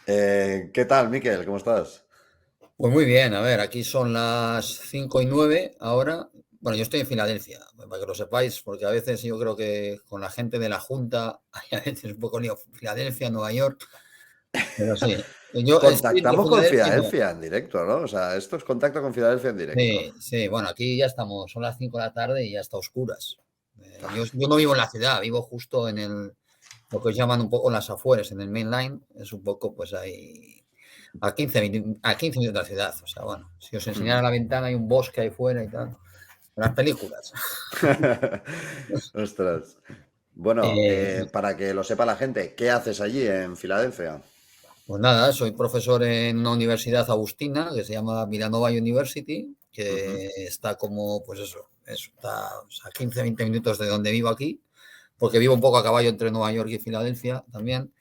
¿Qué tal, Miquel? ¿Cómo estás? Pues muy bien, a ver, aquí son las 5:09 ahora. Bueno, yo estoy en Filadelfia, para que lo sepáis, porque a veces yo creo que con la gente de la Junta hay a veces un poco lío. Filadelfia, Nueva York, pero sí. Yo estoy entre Contactamos con Filadelfia y Nueva Filadelfia en directo, ¿no? O sea, esto es contacto con Filadelfia en directo. Sí, sí, bueno, aquí ya estamos, son las 5 de la tarde y ya está oscuras. Yo no vivo en la ciudad, vivo justo en lo que llaman un poco las afueras, en el main line, es un poco pues ahí a 15 minutos de la ciudad. O sea, bueno, si os enseñara la ventana, hay un bosque ahí fuera y tal. Las películas. Ostras. Bueno, Eh, para que lo sepa la gente, ¿qué haces allí en Filadelfia? pues nada, soy profesor en una universidad agustina que se llama Villanova University, Ujú. que está como, pues eso está a 15, 20 minutos de donde vivo aquí, porque vivo un poco a caballo entre Nueva York y Filadelfia también.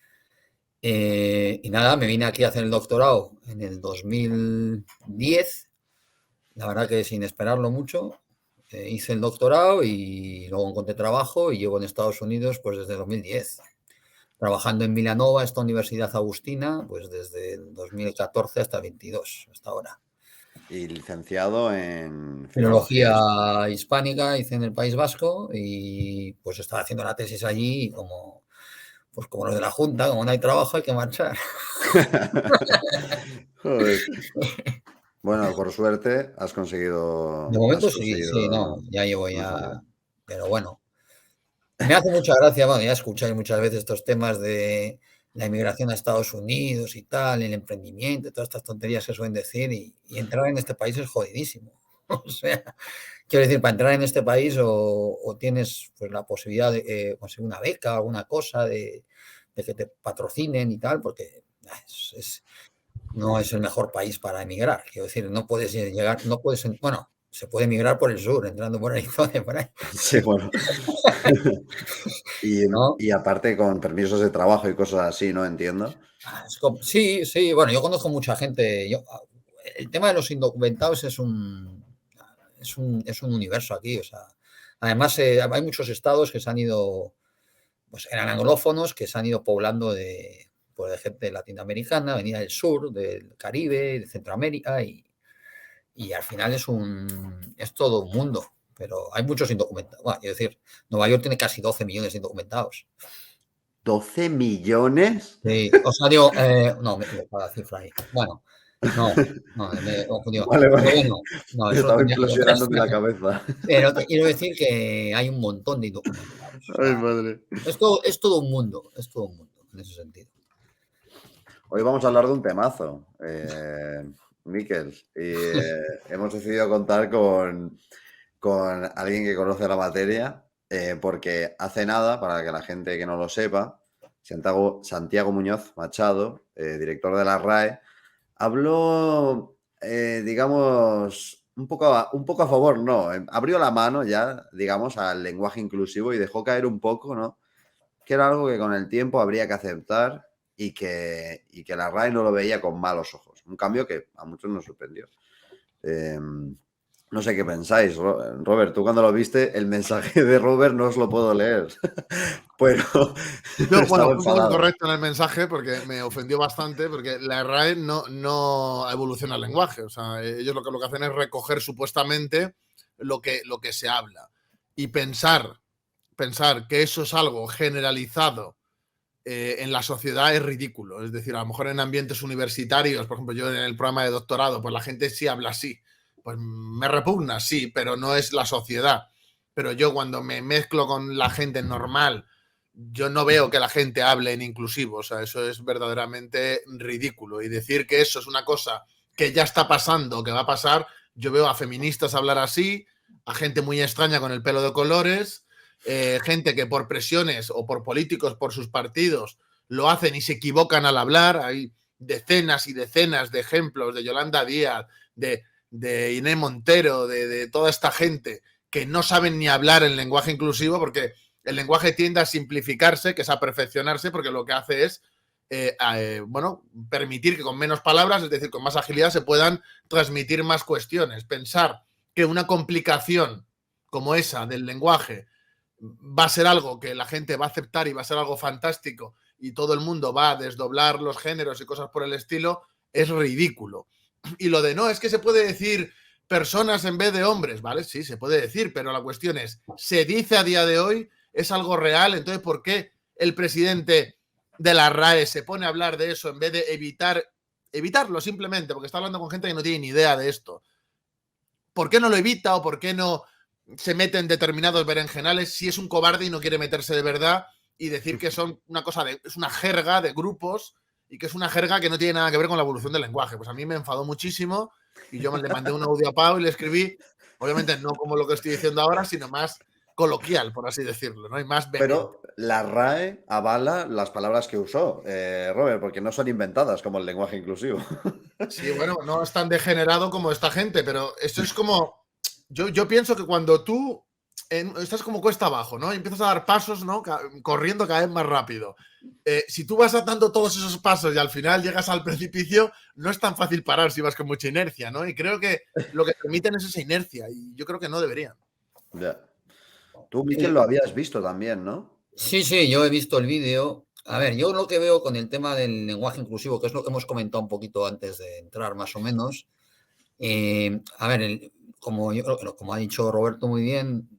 Y nada, me vine aquí a hacer el doctorado en el 2010, la verdad que sin esperarlo mucho. Hice el doctorado y luego encontré trabajo y llevo en Estados Unidos pues desde 2010, trabajando en Milanova, esta universidad agustina, pues desde el 2014 hasta el 22, hasta ahora. Y licenciado en filología hispana. Filología hispánica hice en el País Vasco y pues estaba haciendo la tesis allí y pues como los de la Junta, como no hay trabajo hay que marchar. Joder. Bueno, por suerte De has momento sí, sí, no, conseguido ya llevo una ya, salida. pero bueno, me hace mucha gracia, bueno, ya escucháis muchas veces estos temas de la inmigración a Estados Unidos y tal, el emprendimiento, todas estas tonterías que suelen decir, y entrar en este país es jodidísimo. O sea, quiero decir, para entrar en este país o tienes pues, la posibilidad de conseguir una beca, alguna cosa, de que te patrocinen y tal, porque no es el mejor país para emigrar. Quiero decir, no puedes llegar, no puedes, bueno, se puede emigrar por el sur, entrando por Arizona, por ahí, Sí, bueno. Y, ¿no? y aparte con permisos de trabajo y cosas así, ¿no? Entiendo. Sí, sí, bueno, yo conozco mucha gente. El tema de los indocumentados es un universo aquí. O sea, además, hay muchos estados que se han ido, pues eran anglófonos, que se han ido poblando pues, de gente latinoamericana, venía del sur, del Caribe, de Centroamérica, y al final es todo un mundo. Pero hay muchos indocumentados. Bueno, es decir, Nueva York tiene casi 12 millones de indocumentados. 12 millones. Sí, o sea, digo, no, me he equivocado la cifra ahí. Bueno, no, no, me he confundido. Vale, Pero vale. bueno, no, eso lo Estaba tendría que volver implosionando la cabeza. Pero te quiero decir que hay un montón de indocumentados. O Ay, sea, madre. es todo un mundo, es todo un mundo en ese sentido. Hoy vamos a hablar de un temazo, Miquel. Y hemos decidido contar con alguien que conoce la materia, porque hace nada, para que la gente que no lo sepa, Santiago Muñoz Machado, director de la RAE, habló, digamos, un poco a favor, no, abrió la mano ya, digamos, al lenguaje inclusivo y dejó caer un poco, ¿no? Que era algo que con el tiempo habría que aceptar y que la RAE no lo veía con malos ojos. Un cambio que a muchos nos sorprendió. Eh, no sé qué pensáis, Robert. Tú cuando lo viste, el mensaje de Robert no os lo puedo leer, pero Yo, bueno, estaba fue un poco enfadado. incorrecto en el mensaje porque me ofendió bastante, porque la RAE no evoluciona el lenguaje. O sea, ellos lo que hacen es recoger supuestamente lo que se habla. Y pensar que eso es algo generalizado en la sociedad es ridículo. Es decir, a lo mejor en ambientes universitarios, por ejemplo, yo en el programa de doctorado, pues la gente sí habla así. Pues me repugna, sí, pero no es la sociedad. Pero yo cuando me mezclo con la gente normal, yo no veo que la gente hable en inclusivo. O sea, eso es verdaderamente ridículo. Y decir que eso es una cosa que ya está pasando, que va a pasar, yo veo a feministas hablar así, a gente muy extraña con el pelo de colores, gente que por presiones o por políticos, por sus partidos, lo hacen y se equivocan al hablar. Hay decenas y decenas de ejemplos de Yolanda Díaz, de Inés Montero, de toda esta gente que no saben ni hablar en lenguaje inclusivo, porque el lenguaje tiende a simplificarse, que es a perfeccionarse, porque lo que hace es permitir que con menos palabras, es decir, con más agilidad, se puedan transmitir más cuestiones. Pensar que una complicación como esa del lenguaje va a ser algo que la gente va a aceptar y va a ser algo fantástico y todo el mundo va a desdoblar los géneros y cosas por el estilo, es ridículo. Y lo de no, es que se puede decir personas en vez de hombres, ¿vale? Sí, se puede decir, pero la cuestión es, ¿se dice a día de hoy? ¿Es algo real? Entonces, ¿por qué el presidente de la RAE se pone a hablar de eso en vez de evitarlo simplemente? Porque está hablando con gente que no tiene ni idea de esto. ¿Por qué no lo evita o por qué no se mete en determinados berenjenales si es un cobarde y no quiere meterse de verdad y decir que son una cosa es una jerga de grupos y que es una jerga que no tiene nada que ver con la evolución del lenguaje? Pues a mí me enfadó muchísimo y yo le mandé un audio a Pau y le escribí, obviamente no como lo que estoy diciendo ahora, sino más coloquial, por así decirlo, ¿no? Y más Pero la RAE avala las palabras que usó, Robert, porque no son inventadas como el lenguaje inclusivo. Sí, bueno, no es tan degenerado como esta gente, pero esto es como... Yo pienso que cuando tú estás como cuesta abajo, ¿no? Y empiezas a dar pasos, ¿no? Corriendo cada vez más rápido. Si tú vas dando todos esos pasos y al final llegas al precipicio, no es tan fácil parar si vas con mucha inercia, ¿no? Y creo que lo que permiten es esa inercia y yo creo que no deberían. Ya. Tú, Miquel, lo habías visto también, ¿no? Sí, yo he visto el vídeo. A ver, yo lo que veo con el tema del lenguaje inclusivo, que es lo que hemos comentado un poquito antes de entrar más o menos, a ver, como ha dicho Roberto muy bien,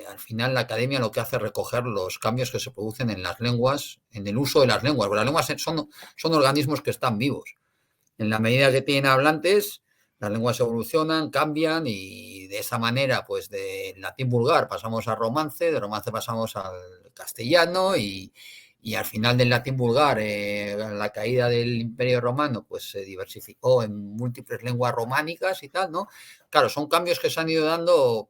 al final la academia lo que hace es recoger los cambios que se producen en las lenguas, en el uso de las lenguas, porque las lenguas son organismos que están vivos. En la medida que tienen hablantes, las lenguas evolucionan, cambian y de esa manera, pues de latín vulgar pasamos al romance, de romance pasamos al castellano y al final del latín vulgar, la caída del Imperio Romano, pues se diversificó en múltiples lenguas románicas y tal, ¿no? Claro, son cambios que se han ido dando,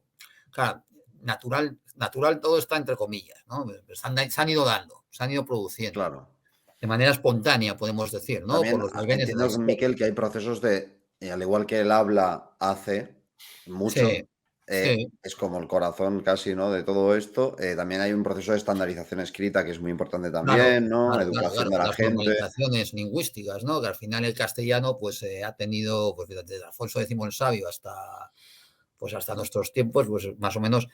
claro, natural todo está entre comillas, ¿no? Se han ido dando, se han ido produciendo. Claro. De manera espontánea, podemos decir, ¿no? También Por los vaivenes de la entiendo, historia. Miquel, que hay procesos al igual que el habla hace mucho, Sí, sí. es como el corazón casi, ¿no? De todo esto. También hay un proceso de estandarización escrita que es muy importante también, ¿no? Educación de la Las gente. normalizaciones lingüísticas, ¿no? Que al final el castellano, pues ha tenido, pues desde Alfonso X el Sabio hasta nuestros tiempos, pues más o menos.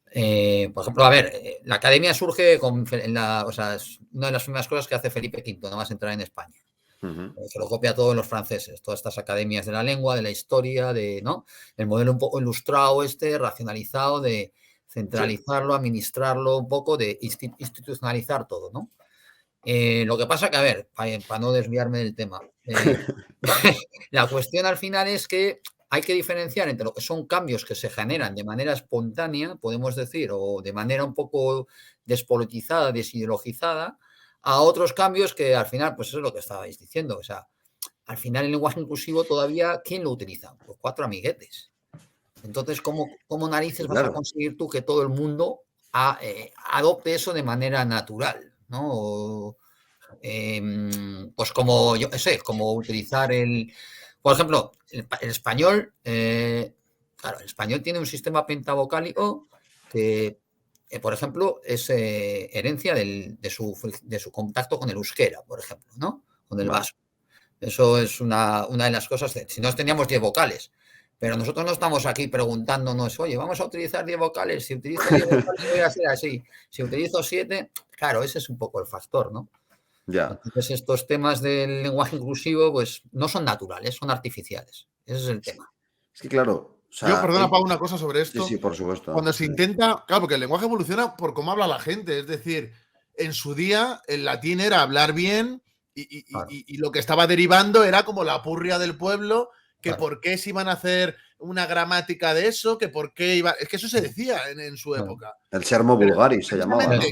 Por ejemplo, a ver, la academia surge o sea, es una de las primeras cosas que hace Felipe V, nada más entrar en España. Se lo copia a todos los franceses, todas estas academias de la lengua, de la historia, ¿no? El modelo un poco ilustrado racionalizado de centralizarlo, administrarlo un poco, de institucionalizar todo, ¿no? Lo que pasa que, a ver, para no desviarme del tema, la cuestión al final es que hay que diferenciar entre lo que son cambios que se generan de manera espontánea, podemos decir, o de manera un poco despolitizada, desideologizada, a otros cambios que al final, pues eso es lo que estabais diciendo. O sea, al final el lenguaje inclusivo todavía, ¿quién lo utiliza? Pues 4 amiguetes. Entonces, ¿cómo narices vas a conseguir tú que todo el mundo adopte eso de manera natural, ¿no? Pues como, yo qué sé, como utilizar por ejemplo, el español, claro, el español tiene un sistema pentavocálico que, por ejemplo, es herencia de su contacto con el euskera, por ejemplo, ¿no? Con el vasco. Eso es una de las cosas. Si no, teníamos 10 vocales. Pero nosotros no estamos aquí preguntándonos, oye, vamos a utilizar 10 vocales. Si utilizo 10 vocales, voy a ser así. Si utilizo 7, claro, ese es un poco el factor, ¿no? Ya. Entonces, estos temas del lenguaje inclusivo, pues no son naturales, son artificiales. Ese es el tema. Es que claro. O sea, yo, perdona, Pau, una cosa sobre esto. Sí, por supuesto. Cuando se intenta, claro, porque el lenguaje evoluciona por cómo habla la gente. Es decir, en su día el latín era hablar bien y lo que estaba derivando era como la purria del pueblo, que por qué se iban a hacer una gramática de eso, que por qué iba... Es que eso se decía en su época. El sermo vulgaris se llamaba, ¿no?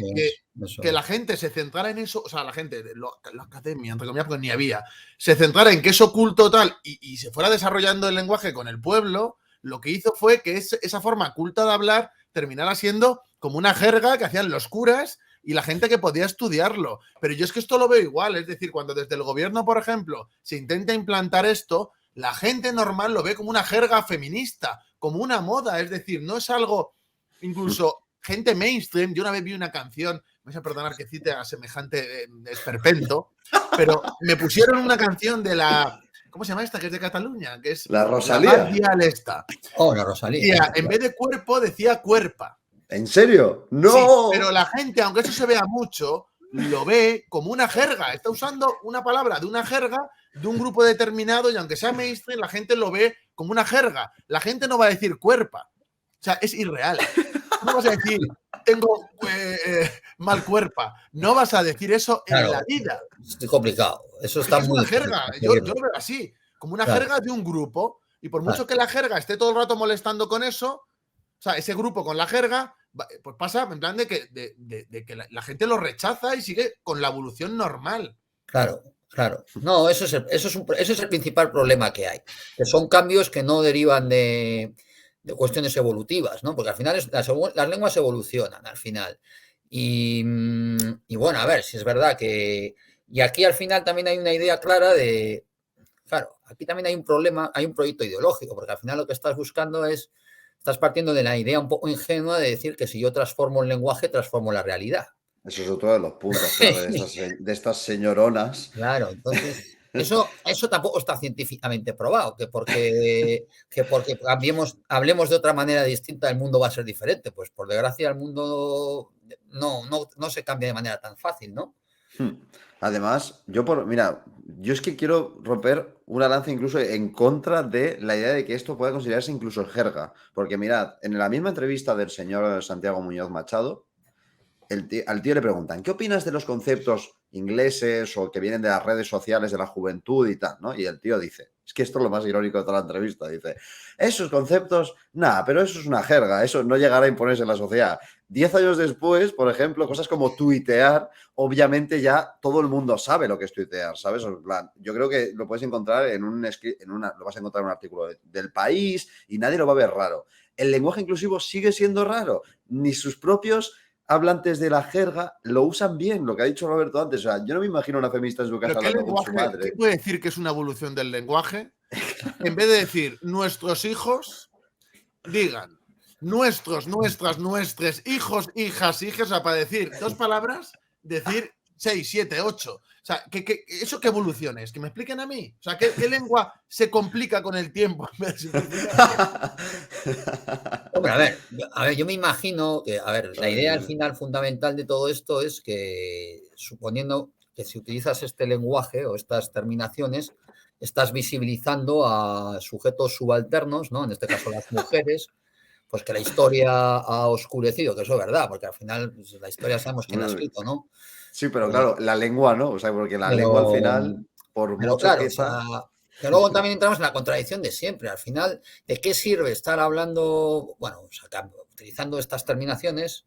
Que la gente se centrara en eso, o sea, la gente, la academia, entre comillas, porque ni había, se centrara en que eso culto tal y se fuera desarrollando el lenguaje con el pueblo, lo que hizo fue que esa forma culta de hablar terminara siendo como una jerga que hacían los curas y la gente que podía estudiarlo. Pero yo es que esto lo veo igual, es decir, cuando desde el gobierno, por ejemplo, se intenta implantar esto, la gente normal lo ve como una jerga feminista, como una moda, es decir, no es algo, incluso gente mainstream. Yo una vez vi una canción, me vais a perdonar que cite a semejante esperpento, pero me pusieron una canción de la... ¿Cómo se llama esta? Que es de Cataluña, que es la Rosalía. La Rosalía. En vez de cuerpo decía cuerpa. ¿En serio? ¡No! Sí, pero la gente, aunque eso se vea mucho, lo ve como una jerga. Está usando una palabra de una jerga de un grupo determinado y aunque sea mainstream, la gente lo ve como una jerga. La gente no va a decir cuerpa. O sea, es irreal. No vas a decir, tengo mal cuerpa. No vas a decir eso en la vida. Es complicado. Eso está es muy una jerga. Yo lo veo así, como una jerga de un grupo. Y por mucho que la jerga esté todo el rato molestando con eso, o sea, ese grupo con la jerga, pues pasa en plan de que la gente lo rechaza y sigue con la evolución normal. Claro. No, eso es el principal problema que hay. Que son cambios que no derivan de cuestiones evolutivas, ¿no? Porque al final las lenguas evolucionan, al final. Y bueno, a ver, si es verdad que... Y aquí al final también hay una idea clara de... Claro, aquí también hay un problema, hay un proyecto ideológico, porque al final lo que estás buscando estás partiendo de la idea un poco ingenua de decir que si yo transformo el lenguaje, transformo la realidad. Eso es otro de los puntos clave de estas señoronas. Claro, entonces, eso tampoco está científicamente probado, que porque hablemos de otra manera distinta, el mundo va a ser diferente. Pues por desgracia el mundo no se cambia de manera tan fácil, ¿no? Además, mira, yo es que quiero romper una lanza incluso en contra de la idea de que esto pueda considerarse incluso jerga. Porque mirad, en la misma entrevista del señor Santiago Muñoz Machado, al tío le preguntan, ¿qué opinas de los conceptos ingleses o que vienen de las redes sociales de la juventud y tal, ¿no? Y el tío dice, es que esto es lo más irónico de toda la entrevista, dice, esos conceptos, nada, pero eso es una jerga, eso no llegará a imponerse en la sociedad. 10 años después, por ejemplo, cosas como tuitear, obviamente ya todo el mundo sabe lo que es tuitear, ¿sabes? Yo creo que lo puedes encontrar lo vas a encontrar en un artículo del País y nadie lo va a ver raro. El lenguaje inclusivo sigue siendo raro, ni sus propios hablantes de la jerga lo usan bien, lo que ha dicho Roberto antes. O sea, yo no me imagino una feminista en su casa hablando con su madre. ¿Qué puede decir que es una evolución del lenguaje? En vez de decir nuestros hijos, digan nuestros, nuestras, nuestres, hijos, hijas, hijas. O sea, para decir dos palabras, decir 6, 7, 8. O sea, ¿eso qué evolución es? Que me expliquen a mí. O sea, ¿qué lengua se complica con el tiempo? Hombre, a ver, yo me imagino que, la idea al final fundamental de todo esto es que, suponiendo que si utilizas este lenguaje o estas terminaciones, estás visibilizando a sujetos subalternos, ¿no? En este caso las mujeres, pues que la historia ha oscurecido, que eso es verdad, porque al final pues, la historia sabemos quién la ha escrito, ¿no? Sí, pero claro, la lengua no, o sea, porque la lengua al final, por mucho claro, que que luego también entramos en la contradicción de siempre. Al final, ¿de qué sirve estar hablando, utilizando estas terminaciones,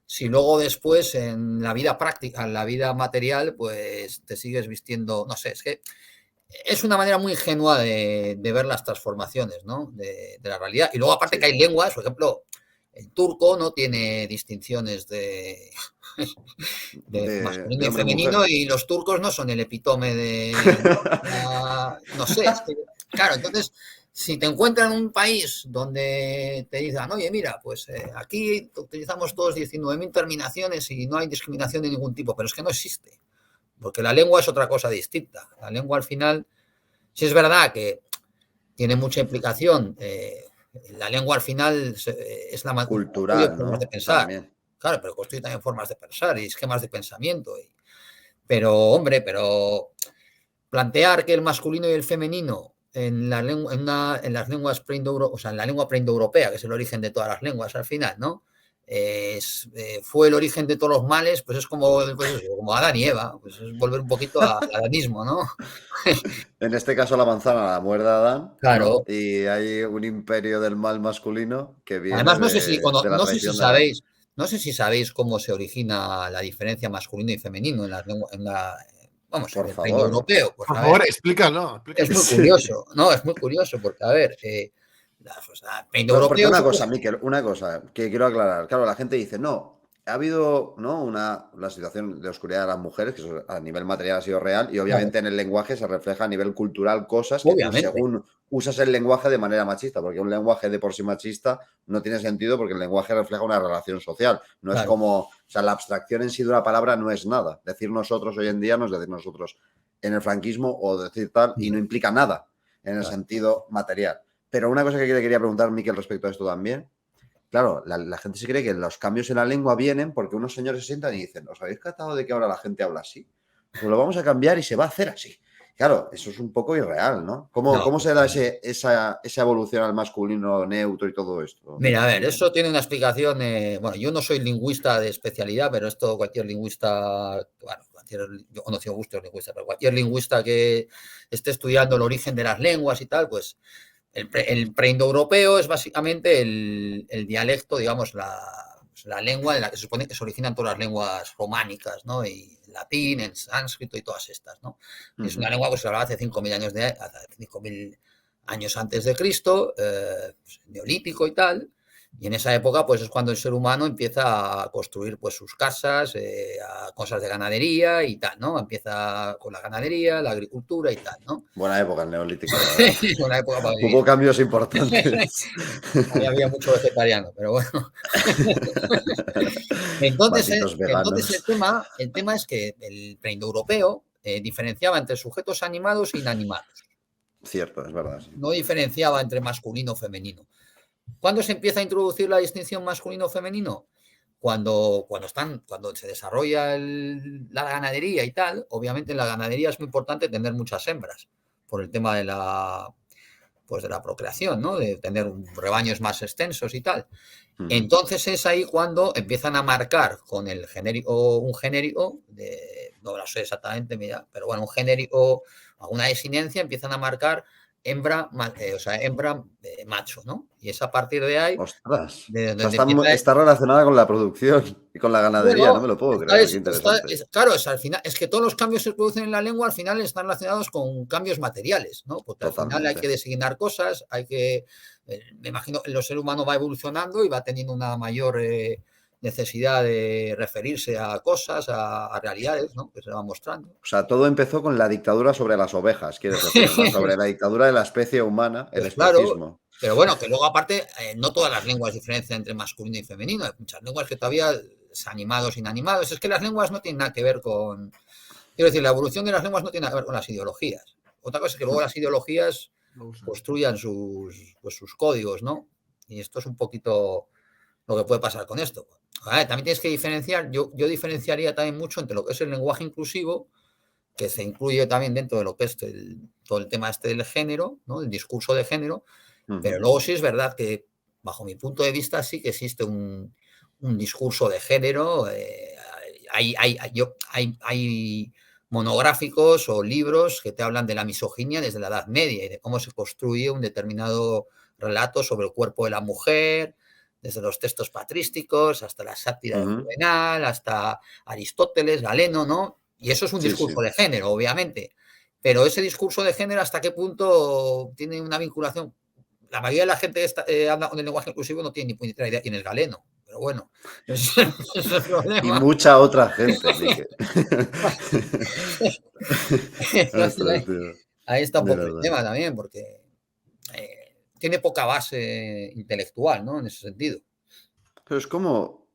si luego después en la vida práctica, en la vida material, pues te sigues vistiendo, no sé, es que es una manera muy ingenua de ver las transformaciones, ¿no? De la realidad. Y luego aparte que hay lenguas, por ejemplo, el turco no tiene distinciones de masculino y femenino y los turcos no son el epítome de... no sé, es que, claro, entonces, si te encuentran en un país donde te dicen, oye, mira, pues aquí utilizamos todos 19.000 terminaciones y no hay discriminación de ningún tipo, pero es que no existe, porque la lengua es otra cosa distinta. La lengua al final, sí es verdad que tiene mucha implicación, la lengua al final es la cultural, ¿no? De pensar. También. Claro, pero construye también formas de pensar y esquemas de pensamiento. Pero plantear que el masculino y el femenino en las lenguas preindoeuropeas, o sea, en la lengua preindoeuropea, que es el origen de todas las lenguas al final, ¿no? Fue el origen de todos los males, pues es como Adán y Eva, pues es volver un poquito al adanismo, ¿no? En este caso la manzana la muerde Adán, claro. ¿no? Y hay un imperio del mal masculino que viene. Además, no sé si sabéis cómo se origina la diferencia masculino y femenino en el reino europeo. Por favor, explícalo. Es muy curioso, ¿no? Es muy curioso porque, a ver, porque una cosa, Miquel, una cosa que quiero aclarar. Claro, la gente dice, no, ha habido, ¿no? La situación de oscuridad de las mujeres, que eso a nivel material ha sido real, y obviamente en el lenguaje se refleja a nivel cultural cosas que tú, según usas el lenguaje de manera machista, porque un lenguaje de por sí machista no tiene sentido porque el lenguaje refleja una relación social. No es como, o sea, la abstracción en sí de una palabra no es nada. Decir nosotros hoy en día no es decir nosotros en el franquismo o decir tal, y no implica nada en el sentido material. Pero una cosa que te quería preguntar, Miquel, respecto a esto también, claro, la gente se cree que los cambios en la lengua vienen porque unos señores se sientan y dicen, ¿os habéis catado de que ahora la gente habla así? Pues lo vamos a cambiar y se va a hacer así. Claro, eso es un poco irreal, ¿no? ¿Cómo, No, cómo pues, se da esa evolución al masculino neutro y todo esto? mira, a ver, Miguel? eso tiene una explicación. Bueno, yo no soy lingüista de especialidad, pero esto cualquier lingüista, bueno, yo conozco muchos lingüistas, pero cualquier lingüista que esté estudiando el origen de las lenguas y tal, pues el preindoeuropeo es básicamente el dialecto, digamos, la lengua en la que se supone que se originan todas las lenguas románicas, ¿no? Y el latín, el sánscrito y todas estas, ¿no? Es una lengua que se hablaba hace 5.000 años, hace 5.000 años antes de Cristo, pues, neolítico y tal. Y en esa época, pues es cuando el ser humano empieza a construir pues sus casas, a cosas de ganadería y tal, ¿no? Empieza con la ganadería, la agricultura y tal, ¿no? Buena época el neolítico, la verdad. Una época para vivir. Hubo cambios importantes. Ahí había mucho vegetariano, pero bueno. Malditos Entonces veganos. el tema es que el preindoeuropeo diferenciaba entre sujetos animados e inanimados. Cierto, es verdad. Sí. No diferenciaba entre masculino o femenino. ¿Cuándo se empieza a introducir la distinción masculino-femenino? Cuando se desarrolla la ganadería y tal. Obviamente en la ganadería es muy importante tener muchas hembras por el tema de la procreación, ¿no? De tener rebaños más extensos y tal. Entonces es ahí cuando empiezan a marcar con un genérico, no lo sé exactamente, mira, pero bueno, un genérico, alguna desinencia, empiezan a marcar hembra, hembra macho, ¿no? Y es a partir de ahí Ostras. de O sea, donde empieza. está relacionada con la producción y con la ganadería, no Bueno, me lo puedo creer, qué interesante. claro, al final, es que todos los cambios que se producen en la lengua al final están relacionados con cambios materiales, ¿no? Porque al final hay Totalmente. que designar cosas, me imagino que el ser humano va evolucionando y va teniendo una mayor necesidad de referirse a cosas, a realidades, ¿no? Que se van mostrando. O sea, todo empezó con la dictadura sobre las ovejas, quieres decir, ¿no? Sobre la dictadura de la especie humana, el Pues claro, especismo. pero bueno, que luego aparte, no todas las lenguas diferencian entre masculino y femenino. Hay muchas lenguas que todavía es animados, inanimados. Es que las lenguas no tienen nada que ver con. Quiero decir, la evolución de las lenguas no tiene nada que ver con las ideologías. Otra cosa es que luego las ideologías construyan sus códigos, ¿no? Y esto es un poquito lo que puede pasar con esto. También tienes que diferenciar, yo diferenciaría también mucho entre lo que es el lenguaje inclusivo, que se incluye también dentro de lo que es todo el tema este del género, ¿no? El discurso de género, pero luego sí es verdad que, bajo mi punto de vista, sí que existe un discurso de género. Hay monográficos o libros que te hablan de la misoginia desde la Edad Media y de cómo se construye un determinado relato sobre el cuerpo de la mujer, desde los textos patrísticos hasta la sátira de Juvenal, hasta Aristóteles, Galeno, ¿no? Y eso es un Sí, sí. discurso de género, obviamente. Pero ese discurso de género, ¿hasta qué punto tiene una vinculación? La mayoría de la gente que habla con el lenguaje inclusivo no tiene ni puñetera idea quién es Galeno. Pero bueno, ese es el problema. Y mucha otra gente, Miguel. Ostras, tío. Ahí está un De poco el verdad. tema también, porque tiene poca base intelectual, ¿no? En ese sentido. Pero es como.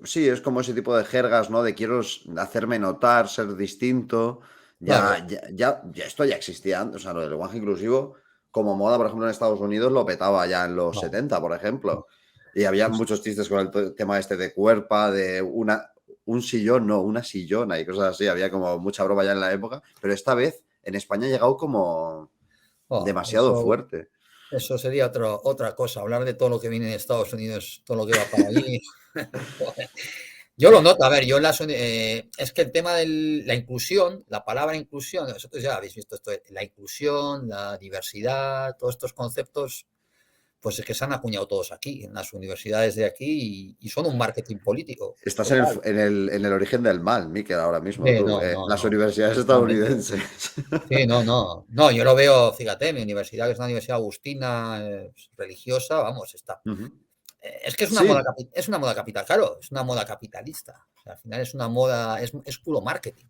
Sí, es como ese tipo de jergas, ¿no? De quiero hacerme notar, ser distinto. Claro. Esto ya existía antes. O sea, lo del lenguaje inclusivo, como moda, por ejemplo, en Estados Unidos, lo petaba ya en los No, 70, por no. ejemplo. Y había muchos chistes con el tema este de cuerpa, de un sillón, no, una sillona y cosas así. Había como mucha broma ya en la época. Pero esta vez en España ha llegado como demasiado fuerte. Eso sería otra cosa, hablar de todo lo que viene de Estados Unidos, todo lo que va para allí. Yo lo noto, a ver, es que el tema de la inclusión, la palabra inclusión, vosotros ya habéis visto esto, la inclusión, la diversidad, todos estos conceptos, pues es que se han acuñado todos aquí, en las universidades de aquí, y son un marketing político. Estás Total. en el origen del mal, Miquel, ahora mismo tú. Las No, universidades totalmente. estadounidenses. Sí, no, yo lo veo, fíjate, mi universidad, que es una universidad agustina, religiosa, vamos, está. Es que Sí, es una moda capital, claro, es una moda capitalista. O sea, al final es una moda, es puro marketing.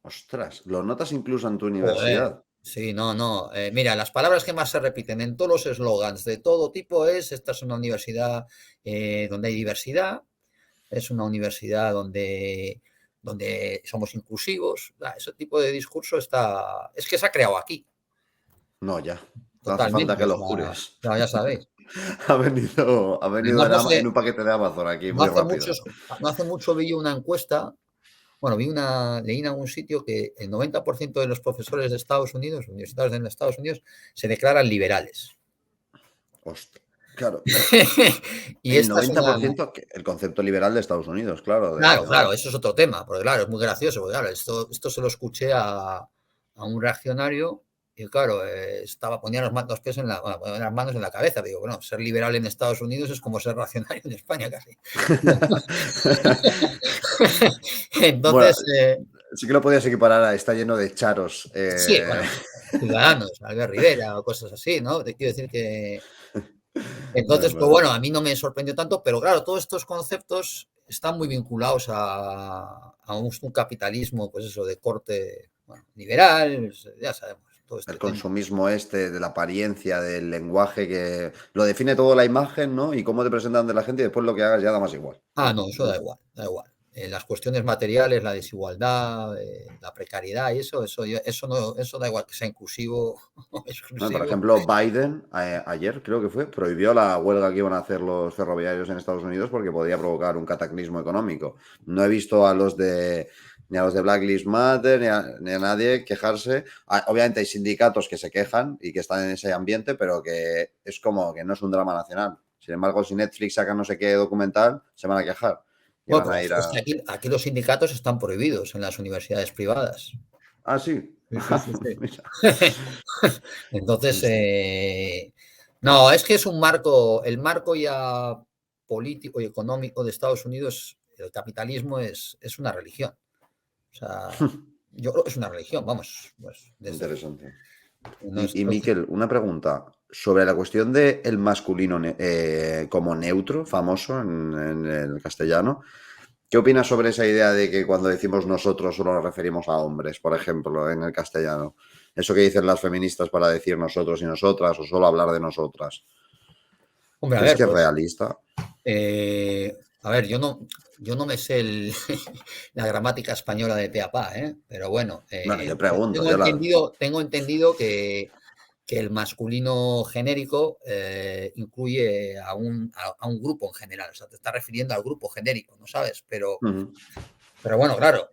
ostras, lo notas incluso en tu Joder. universidad. Sí, no. Mira, las palabras que más se repiten en todos los eslogans de todo tipo esta es una universidad donde hay diversidad, es una universidad donde somos inclusivos. Ese tipo de discurso es que se ha creado aquí. No, ya. No hace falta totalmente. que O lo sea, jures. claro, ya sabéis. Ha venido Además, no en sé, un paquete de Amazon aquí, no muy hace rápido. muchos, no hace mucho vi una encuesta, bueno, leí en algún sitio que el 90% de los profesores de Estados Unidos, universitarios de Estados Unidos, se declaran liberales. Hostia, claro. Y El esta es una... 90%, el concepto liberal de Estados Unidos, claro. Claro, eso es otro tema, porque claro, es muy gracioso, porque claro, esto se lo escuché a un reaccionario y claro, ponía los pies bueno, ponía las manos en la cabeza. Digo, bueno, ser liberal en Estados Unidos es como ser reaccionario en España casi. Bueno, Entonces, sí que lo podías equiparar a está lleno de charos. sí, bueno, Ciudadanos, Albert Rivera o cosas así, ¿no? Te quiero decir que... Entonces, pues Bueno. bueno, a mí no me sorprendió tanto, pero claro, todos estos conceptos están muy vinculados a un capitalismo, pues eso, de corte bueno, liberal, ya sabemos, todo El este tema. consumismo de la apariencia, del lenguaje, que lo define todo la imagen, ¿no? Y cómo te presentan ante la gente y después lo que hagas ya da más igual. No, eso da igual, da igual. Las cuestiones materiales, la desigualdad, la precariedad y eso da igual que sea inclusivo o Por exclusivo. ejemplo, Biden ayer, creo que fue, prohibió la huelga que iban a hacer los ferroviarios en Estados Unidos porque podía provocar un cataclismo económico. No he visto ni a los de Black Lives Matter ni a nadie quejarse. Obviamente hay sindicatos que se quejan y que están en ese ambiente, pero que es como que no es un drama nacional. Sin embargo, si Netflix saca no sé qué documental, se van a quejar. Y Bueno, van a ir pero es a... que aquí los sindicatos están prohibidos en las universidades privadas. Ah, sí. Sí. Mira. Entonces, Hostia. no, es que es el marco ya político y económico de Estados Unidos, el capitalismo es una religión. O sea, yo creo que es una religión, vamos. Pues Interesante. no es, Y Miquel, una pregunta sobre la cuestión del masculino como neutro, famoso en el castellano. ¿Qué opinas sobre esa idea de que cuando decimos nosotros solo nos referimos a hombres, por ejemplo, en el castellano? Eso que dicen las feministas para decir nosotros y nosotras o solo hablar de nosotras. hombre, a ¿Crees ver, que es pues, realista? a ver, yo no me sé la gramática española de pe a pa, pero bueno, Bueno, yo pregunto, tengo entendido que el masculino genérico incluye a un grupo en general. O sea, te está refiriendo al grupo genérico, ¿no sabes? Pero bueno, claro,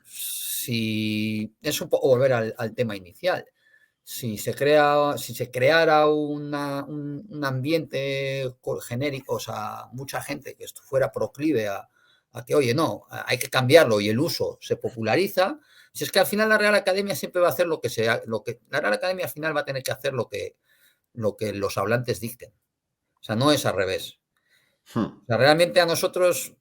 si es un poco volver al tema inicial. Si se creara un ambiente genérico, o sea, mucha gente que fuera proclive a que, oye, no, hay que cambiarlo y el uso se populariza, si es que al final la Real Academia siempre va a hacer la Real Academia al final va a tener que hacer lo que los hablantes dicten. O sea, no es al revés. O sea, realmente a nosotros,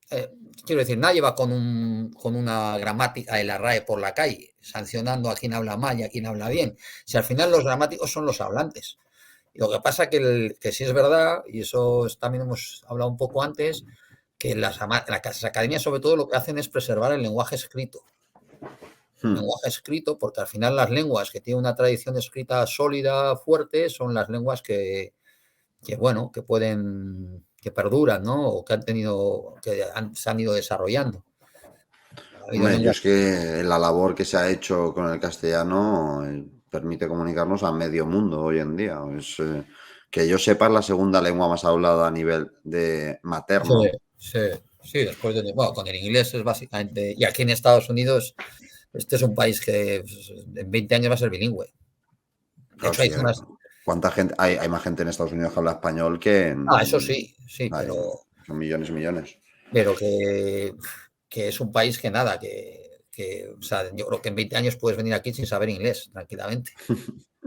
quiero decir, nadie va con una gramática de la RAE por la calle, sancionando a quien habla mal y a quien habla bien. Si al final los gramáticos son los hablantes. Y lo que pasa que sí es verdad, y eso también hemos hablado un poco antes, que las academias sobre todo lo que hacen es preservar el lenguaje escrito. El lenguaje escrito, porque al final las lenguas que tienen una tradición escrita sólida, fuerte, son las lenguas que bueno, que perduran, ¿no? O que se han ido desarrollando. Hombre, yo es que la labor que se ha hecho con el castellano permite comunicarnos a medio mundo hoy en día. Que yo sepa, es la segunda lengua más hablada a nivel de materno. Sí, después bueno, con el inglés es básicamente, y aquí en Estados Unidos, este es un país que en 20 años va a ser bilingüe. De Claro, hecho, sí, ¿cuánta gente? Hay más gente en Estados Unidos que habla español que eso sí, son millones y millones. pero que es un país que nada, o sea, yo creo que en 20 años puedes venir aquí sin saber inglés, tranquilamente.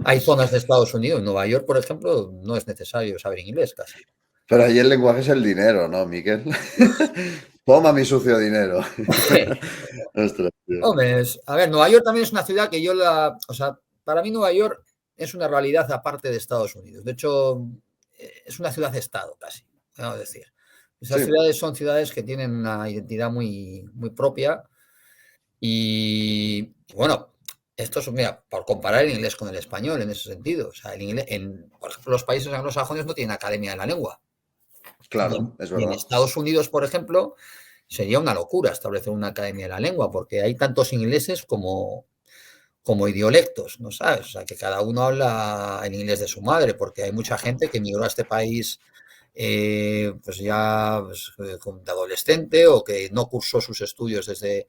Hay zonas de Estados Unidos, en Nueva York, por ejemplo, no es necesario saber inglés casi. Pero ahí el lenguaje es el dinero, ¿no, Miquel? Toma mi sucio dinero. Ostras, tío. Hombre, a ver, Nueva York también es una ciudad que o sea, para mí Nueva York es una realidad aparte de Estados Unidos. De hecho, es una ciudad-estado casi, vamos a decir. Esas Sí, ciudades son ciudades que tienen una identidad muy, muy propia y, bueno, esto es, mira, por comparar el inglés con el español en ese sentido. O sea, el inglés, por ejemplo, los países anglosajones no tienen academia de la lengua. claro, es Y en verdad. Estados Unidos, por ejemplo, sería una locura establecer una academia de la lengua, porque hay tantos ingleses como como idiolectos, ¿no sabes? O sea, que cada uno habla el inglés de su madre, porque hay mucha gente que emigró a este país pues ya pues, de adolescente o que no cursó sus estudios desde...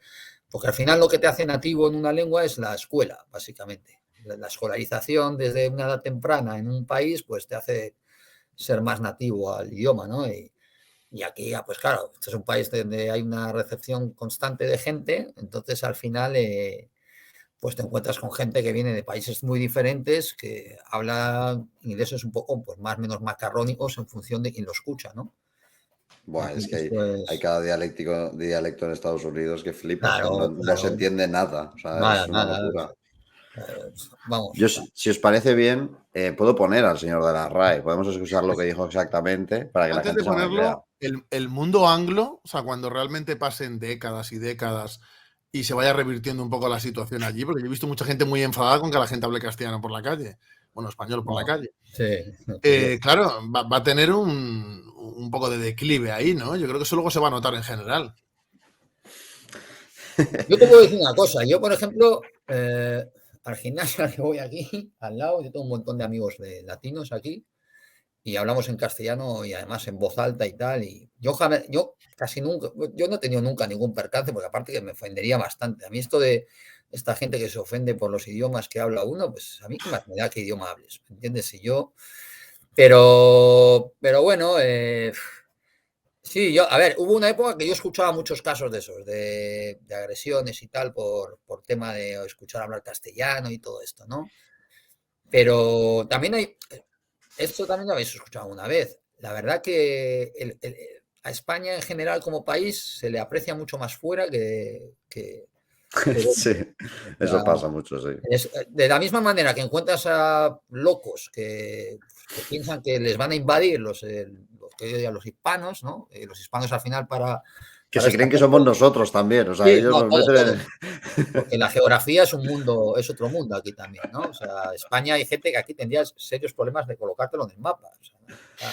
Porque al final lo que te hace nativo en una lengua es la escuela, básicamente. La escolarización desde una edad temprana en un país pues te hace ser más nativo al idioma, ¿no? Y aquí, pues claro, este es un país donde hay una recepción constante de gente, entonces al final pues te encuentras con gente que viene de países muy diferentes, que habla ingleses un poco pues, más o menos macarrónicos en función de quién lo escucha, ¿no? Buah, es que Entonces, hay pues, cada dialecto en Estados Unidos que flipas, ¿eh? No, claro, no se claro, entiende nada, o sea, nada, es una nada. locura. Vamos, Yo, si os parece bien, puedo poner al señor de la RAE, podemos escuchar lo que dijo exactamente para que la Antes de gente se haga una idea. ponerlo, el mundo anglo, o sea, cuando realmente pasen décadas y décadas y se vaya revirtiendo un poco la situación allí, porque yo he visto mucha gente muy enfadada con que la gente hable castellano por la calle, bueno, español por la no, calle. sí, pues yo. Claro, va a tener un poco de declive ahí, ¿no? Yo creo que eso luego se va a notar en general. Yo te puedo decir una cosa, yo por ejemplo, al gimnasio al que voy aquí, al lado, yo tengo un montón de amigos de latinos aquí, y hablamos en castellano y además en voz alta y tal. Y yo casi nunca, yo no he tenido nunca ningún percance, porque aparte que me ofendería bastante. A mí esto de esta gente que se ofende por los idiomas que habla uno, pues a mí qué más me da qué idioma hables, ¿me entiendes? Si yo, pero bueno, sí, yo, a ver, hubo una época que yo escuchaba muchos casos de esos, de agresiones y tal, por tema de escuchar hablar castellano y todo esto, ¿no? Pero también hay, esto también lo habéis escuchado una vez. La verdad que a España en general como país se le aprecia mucho más fuera que Sí, dentro. O sea, eso pasa mucho, sí. de la misma manera que encuentras a locos que piensan que les van a invadir que yo diría, los hispanos, ¿no? Los hispanos al final Que para se esta creen que gente, somos nosotros también, o sea, sí, ellos no, nos todo, meten todo. en... Porque la geografía es un mundo, es otro mundo aquí también, ¿no? O sea, España hay gente que aquí tendría serios problemas de colocártelo en el mapa. O sea,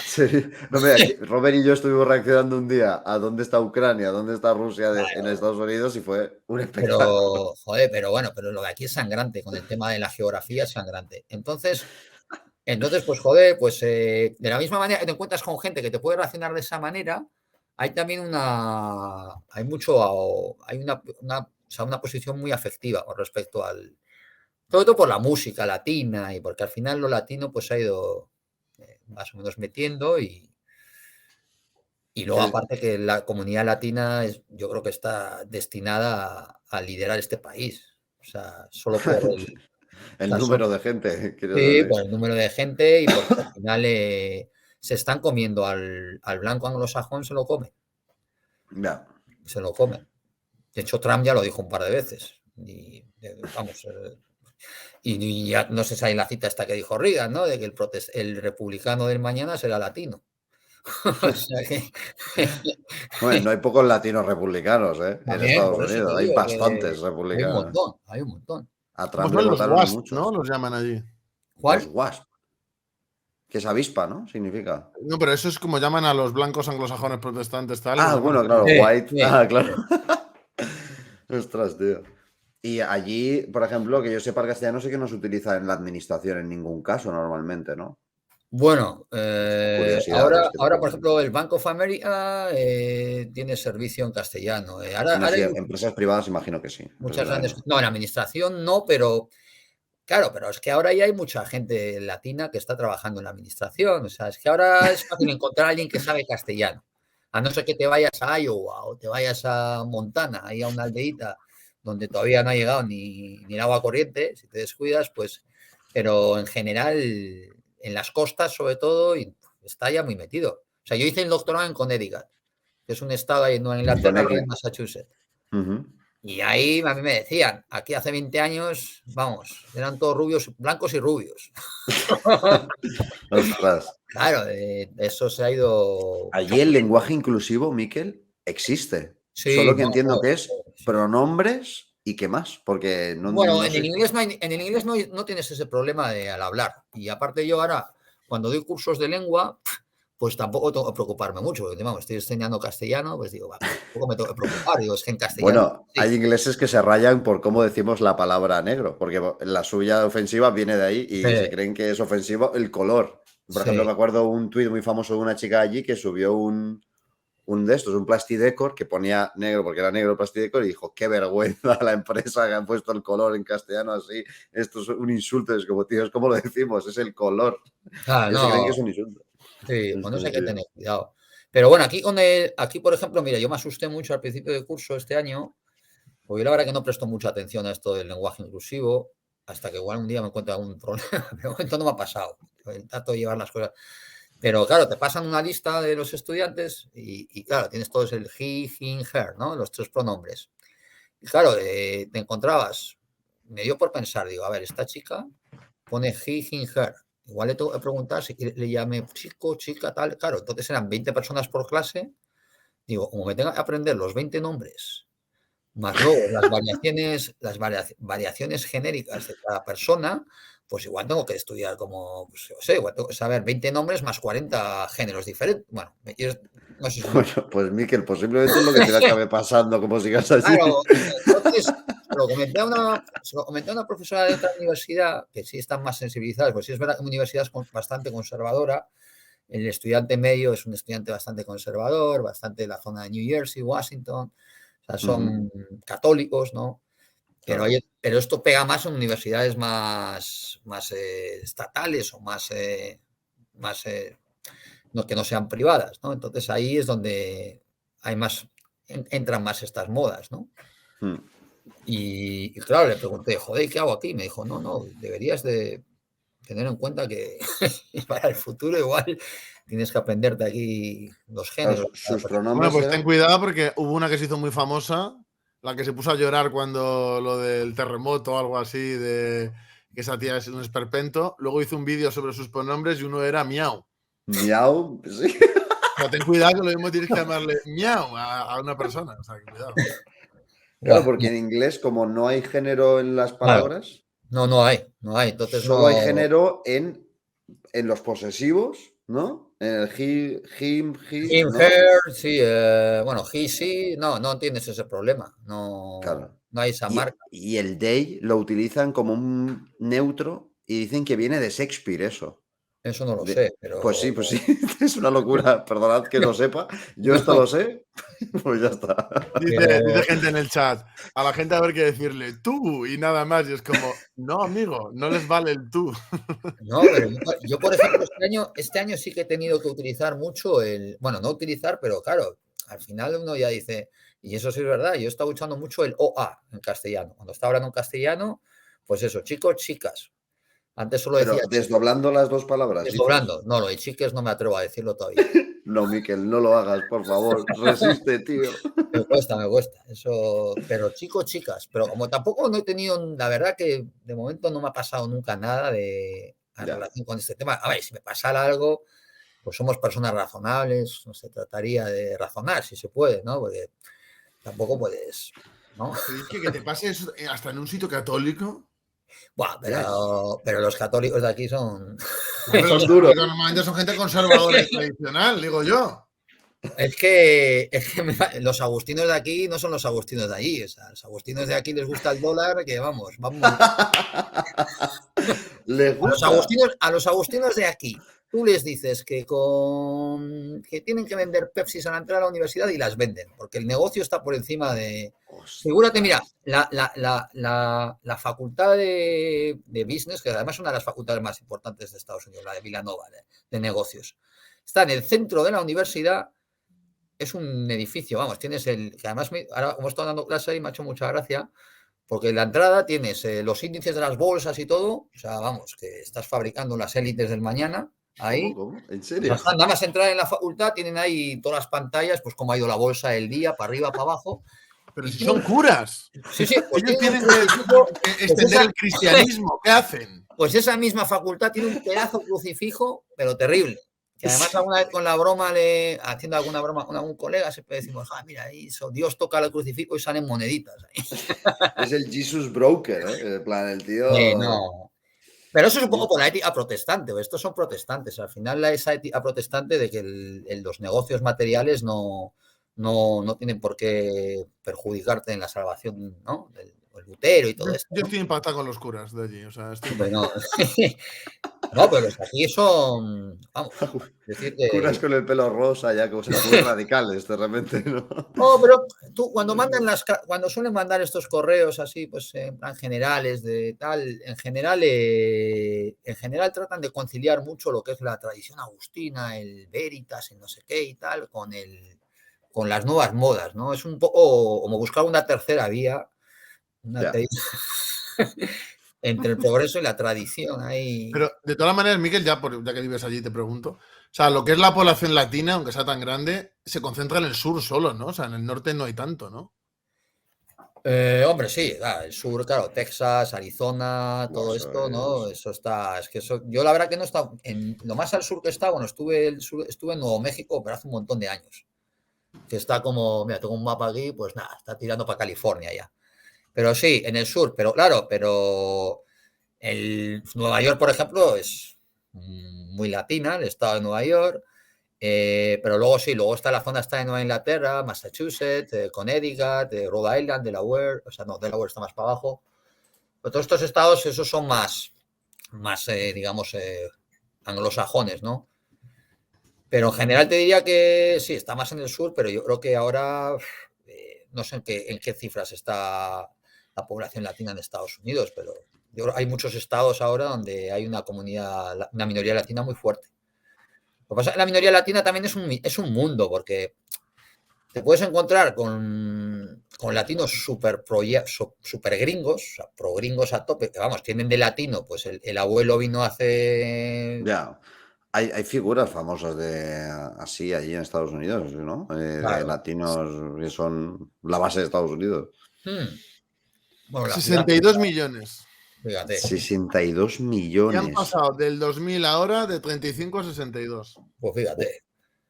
Sí. No, mira, Robert y yo estuvimos reaccionando un día a dónde está Ucrania, dónde está Rusia en claro, Estados Unidos y fue un espectáculo. pero, joder, pero bueno, pero lo de aquí es sangrante, con el tema de la geografía es sangrante. Entonces pues, joder, pues de la misma manera que te encuentras con gente que te puede reaccionar de esa manera, hay también o sea, una posición muy afectiva con respecto sobre todo por la música latina y porque al final lo latino pues ha ido más o menos metiendo y luego El, aparte que la comunidad latina yo creo que está destinada a liderar este país. O sea, solo por o el sea, número de gente, quiero sí, decir. por el número de gente y porque al final se están comiendo al blanco anglosajón, Ya. se lo comen. De hecho, Trump ya lo dijo un par de veces. Vamos, y ya no sé si hay la cita esta que dijo Reagan, ¿no? De que el republicano del mañana será latino. O sea que Bueno, no hay pocos latinos republicanos, en también, Estados por eso te Unidos, hay digo que bastantes hay un republicanos. montón, hay un montón. A ¿Cómo Trump le son los votaron WASP, no? muchos. Los llaman allí. Los ¿Cuál? WASP, que es avispa, ¿no? Significa. No, pero eso es como llaman a los blancos anglosajones protestantes, tal, los Ah, llaman bueno, así. claro, Sí, white. sí. Ah, claro. Ostras, tío. Y allí, por ejemplo, que yo sepa el castellano sí que no se utiliza en la administración en ningún caso normalmente, ¿no? Bueno, Curiosidades que te ahora, por cuenten. ejemplo, el Bank of America tiene servicio en castellano. No, Ahora sí, hay empresas privadas imagino que sí. muchas Empresas grandes grandes. no. No, en administración no, pero claro, pero es que ahora ya hay mucha gente latina que está trabajando en la administración. O sea, es que ahora es fácil encontrar a alguien que sabe castellano. A no ser que te vayas a Iowa o te vayas a Montana, ahí a una aldeíta donde todavía no ha llegado ni el agua corriente, si te descuidas, pues. Pero en general, en las costas sobre todo, y está ya muy metido. O sea, yo hice el doctorado en Connecticut, que es un estado ahí en Nueva Inglaterra, al lado de Connecticut. Massachusetts. Ujú. Y ahí a mí me decían, aquí hace 20 años, vamos, eran todos rubios, blancos y rubios. Ostras. Claro, eso se ha ido. Allí el lenguaje inclusivo, Miquel, existe. Sí, Solo que no, entiendo que es sí. pronombres y qué más, porque no, Bueno, no en el sé. inglés, en el inglés no tienes ese problema al hablar. Y aparte yo ahora, cuando doy cursos de lengua, pues tampoco tengo que preocuparme mucho, porque vamos, estoy enseñando castellano, pues digo, va, tampoco me tengo que preocupar, digo, es que en castellano Bueno, sí, hay ingleses que se rayan por cómo decimos la palabra negro, porque la suya ofensiva viene de ahí y se creen que es ofensivo el color. Por ejemplo, sí. me acuerdo un tuit muy famoso de una chica allí que subió un de estos, un Plastidecor, que ponía negro porque era negro el Plastidecor y dijo, qué vergüenza la empresa que ha puesto el color en castellano así. Esto es un insulto. Es como, tío, es como lo decimos, es el color. Ah, Ellos se creen que es no, un insulto. sí, Sí, con eso sí, hay que sí. tener cuidado. Pero bueno, aquí por ejemplo, mira, yo me asusté mucho al principio de curso este año, porque yo la verdad que no presto mucha atención a esto del lenguaje inclusivo, hasta que igual un día me encuentro algún problema. De momento no me ha pasado. Trato de llevar las cosas. Pero claro, te pasan una lista de los estudiantes y claro, tienes todos el he, him, her, ¿no? Los 3 pronombres. Y claro, te encontrabas, me dio por pensar, digo, a ver, esta chica pone he, him, her. Igual le tengo que preguntar si le llame chico, chica, tal. Claro, entonces eran 20 personas por clase. Digo, como me tenga que aprender los 20 nombres, más luego variaciones genéricas de cada persona, pues igual tengo que estudiar como, pues, yo sé, igual tengo que saber 20 nombres más 40 géneros diferentes. Bueno, no sé si me... Bueno, pues Miquel, posiblemente es lo que te acabe pasando, como sigas así. Claro, entonces se lo comenté a una profesora de otra universidad que sí están más sensibilizadas, pues sí es verdad que mi universidad es bastante conservadora, el estudiante medio es un estudiante bastante conservador, bastante de la zona de New Jersey, Washington, o sea, son católicos, ¿no? Pero, Claro. pero esto pega más en universidades más estatales o más no, que no sean privadas, ¿no? Entonces ahí es donde hay más, entran más estas modas, ¿no? Hmm. Y claro, le pregunté, joder, ¿qué hago aquí? Me dijo, no, deberías de tener en cuenta que para el futuro igual tienes que aprenderte aquí los géneros. Sus Bueno, pronombres pues ten eran. cuidado porque hubo una que se hizo muy famosa, la que se puso a llorar cuando lo del terremoto o algo así, de que esa tía es un esperpento. Luego hizo un vídeo sobre sus pronombres y uno era miau. Miau, sí. O sea, ten cuidado que lo mismo tienes que llamarle miau a una persona. O sea, que cuidado. Claro, Buah, porque en inglés, como no hay género en las claro, palabras, no hay, entonces solo hay no. género en los posesivos, ¿no? En el he, him, he, Him, ¿no? her, sí, bueno, he, sí, no tienes ese problema, Claro. no hay esa Y, marca, y el they lo utilizan como un neutro y dicen que viene de Shakespeare eso. eso no lo sé, Pues pero sí, pues sí, es una locura. Perdonad que lo sepa. Yo esto no, lo sé, pues ya está. Dice gente en el chat, a la gente a ver qué decirle, tú y nada más. Y es como, no, amigo, no les vale el tú. no, pero yo, por ejemplo, este año sí que he tenido que utilizar mucho bueno, no utilizar, pero claro, al final uno ya dice, y eso sí es verdad, yo he estado usando mucho el OA en castellano. Cuando estaba hablando en castellano, pues eso, chicos, chicas. Antes solo decía Pero chicos, desdoblando las dos palabras, dices. desdoblando. No, lo de chiques no me atrevo a decirlo todavía. No, Miquel, no lo hagas, por favor. Resiste, tío. Me cuesta, eso, pero chicos, chicas, pero como tampoco no he tenido, la verdad que de momento no me ha pasado nunca nada en Ya. relación con este tema. A ver, si me pasara algo, pues somos personas razonables, no se trataría de razonar, si se puede, ¿no? Porque tampoco puedes, ¿no? Pero es que te pase eso hasta en un sitio católico. Buah, Ya es. pero los católicos de aquí son... Hombre, los Son duros. católicos normalmente son gente conservadora y tradicional, digo yo. Es que los agustinos de aquí no son los agustinos de allí. O sea, los agustinos de aquí les gusta el dólar, que vamos, vamos. ¿Les gusta? A los agustinos de aquí, tú les dices que tienen que vender Pepsis a la entrada de la universidad y las venden, porque el negocio está por encima de. Figúrate, mira, Ostras. la facultad de business, que además es una de las facultades más importantes de Estados Unidos, la de Villanova, de negocios, está en el centro de la universidad. Es un edificio, vamos, tienes que además, ahora como estoy dando clase ahí, me ha hecho mucha gracia, porque en la entrada tienes los índices de las bolsas y todo, o sea, vamos, que estás fabricando las élites del mañana, ¿Cómo? ahí. ¿Cómo? ¿En O sea, serio? nada más entrar en la facultad, tienen ahí todas las pantallas, pues cómo ha ido la bolsa el día, para arriba, para abajo, Pero y si tienen, son curas. sí, sí, pues Ellos tienen un tienen que crucifijo, pues extender el cristianismo. ¿Qué hacen? pues esa misma facultad tiene un pedazo crucifijo, pero terrible. Que además alguna vez con la broma, haciendo alguna broma con algún colega, siempre decimos, mira, Dios toca el crucifijo y salen moneditas ahí. Es el Jesus Broker, ¿eh? En plan, el tío. No. Pero eso es un poco por la ética protestante, estos son protestantes. Al final, esa ética protestante de que los negocios materiales no tienen por qué perjudicarte en la salvación, ¿no? El Lutero y todo esto, Yo ¿no? estoy impactado con los curas de allí. O sea, estoy Hombre, impactado. no, pero los de aquí son, vamos, decir Curas que... con el pelo rosa, ya cosas muy radicales de repente, ¿no? No, pero tú cuando cuando suelen mandar estos correos así, pues en plan generales de tal, en general tratan de conciliar mucho lo que es la tradición agustina, el Veritas, el no sé qué y tal, con las nuevas modas, ¿no? Es un poco como buscar una tercera vía, Ya. entre el progreso y la tradición. Ahí. Pero de todas maneras, Miguel, ya que vives allí, te pregunto. O sea, lo que es la población latina, aunque sea tan grande, se concentra en el sur solo, ¿no? O sea, en el norte no hay tanto, ¿no? Hombre, sí, el sur, claro, Texas, Arizona, Buah, todo eso esto, ¿no? es... Eso está, es que eso, yo la verdad que no he estado, lo más al sur que está, bueno, estuve en Nuevo México, pero hace un montón de años, que está como, mira, tengo un mapa aquí, pues nada, está tirando para California ya. Pero sí, en el sur, pero claro, pero Nueva York, por ejemplo, es muy latina, el estado de Nueva York. Pero luego sí, luego está la zona está de Nueva Inglaterra, Massachusetts, Connecticut, Rhode Island, Delaware, o sea, no, Delaware está más para abajo. Pero todos estos estados, esos son más digamos, anglosajones, ¿no? Pero en general te diría que sí, está más en el sur, pero yo creo que ahora no sé en qué cifras está la población latina en Estados Unidos, pero yo creo que hay muchos estados ahora donde hay una comunidad, una minoría latina muy fuerte. Lo que pasa es que la minoría latina también es un mundo, porque te puedes encontrar con latinos super gringos, o sea, pro gringos a tope, que vamos, tienen de latino, pues el abuelo vino hace... Ya. Hay figuras famosas de así allí en Estados Unidos, ¿no? De Claro. latinos que son la base de Estados Unidos. Bueno, la ciudad, 62 millones. fíjate, 62 Y han millones. pasado del 2000 ahora de 35 a 62. pues fíjate, es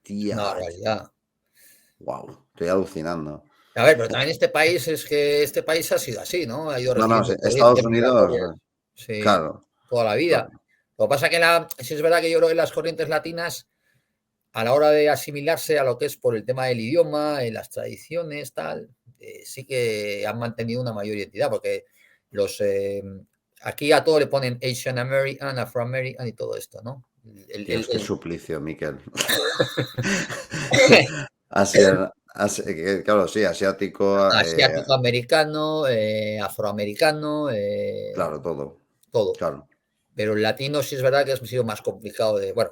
Tía. una barbaridad. Wow, estoy alucinando. A ver, pero también este país ha sido así, ¿no? Ha ido No, no, sí, recibiendo Estados corrientes Unidos, migratorias, sí, claro, toda la vida. claro. Lo que pasa es que sí es verdad que yo creo que las corrientes latinas a la hora de asimilarse a lo que es por el tema del idioma, las tradiciones, tal, sí que han mantenido una mayor identidad, porque aquí a todo le ponen Asian American, Afro American y todo esto, ¿no? Dios, qué suplicio, Miquel. Claro, sí, asiático, Asiático americano, afroamericano, claro, todo, todo. claro. Pero el latino sí es verdad que ha sido más complicado de, bueno,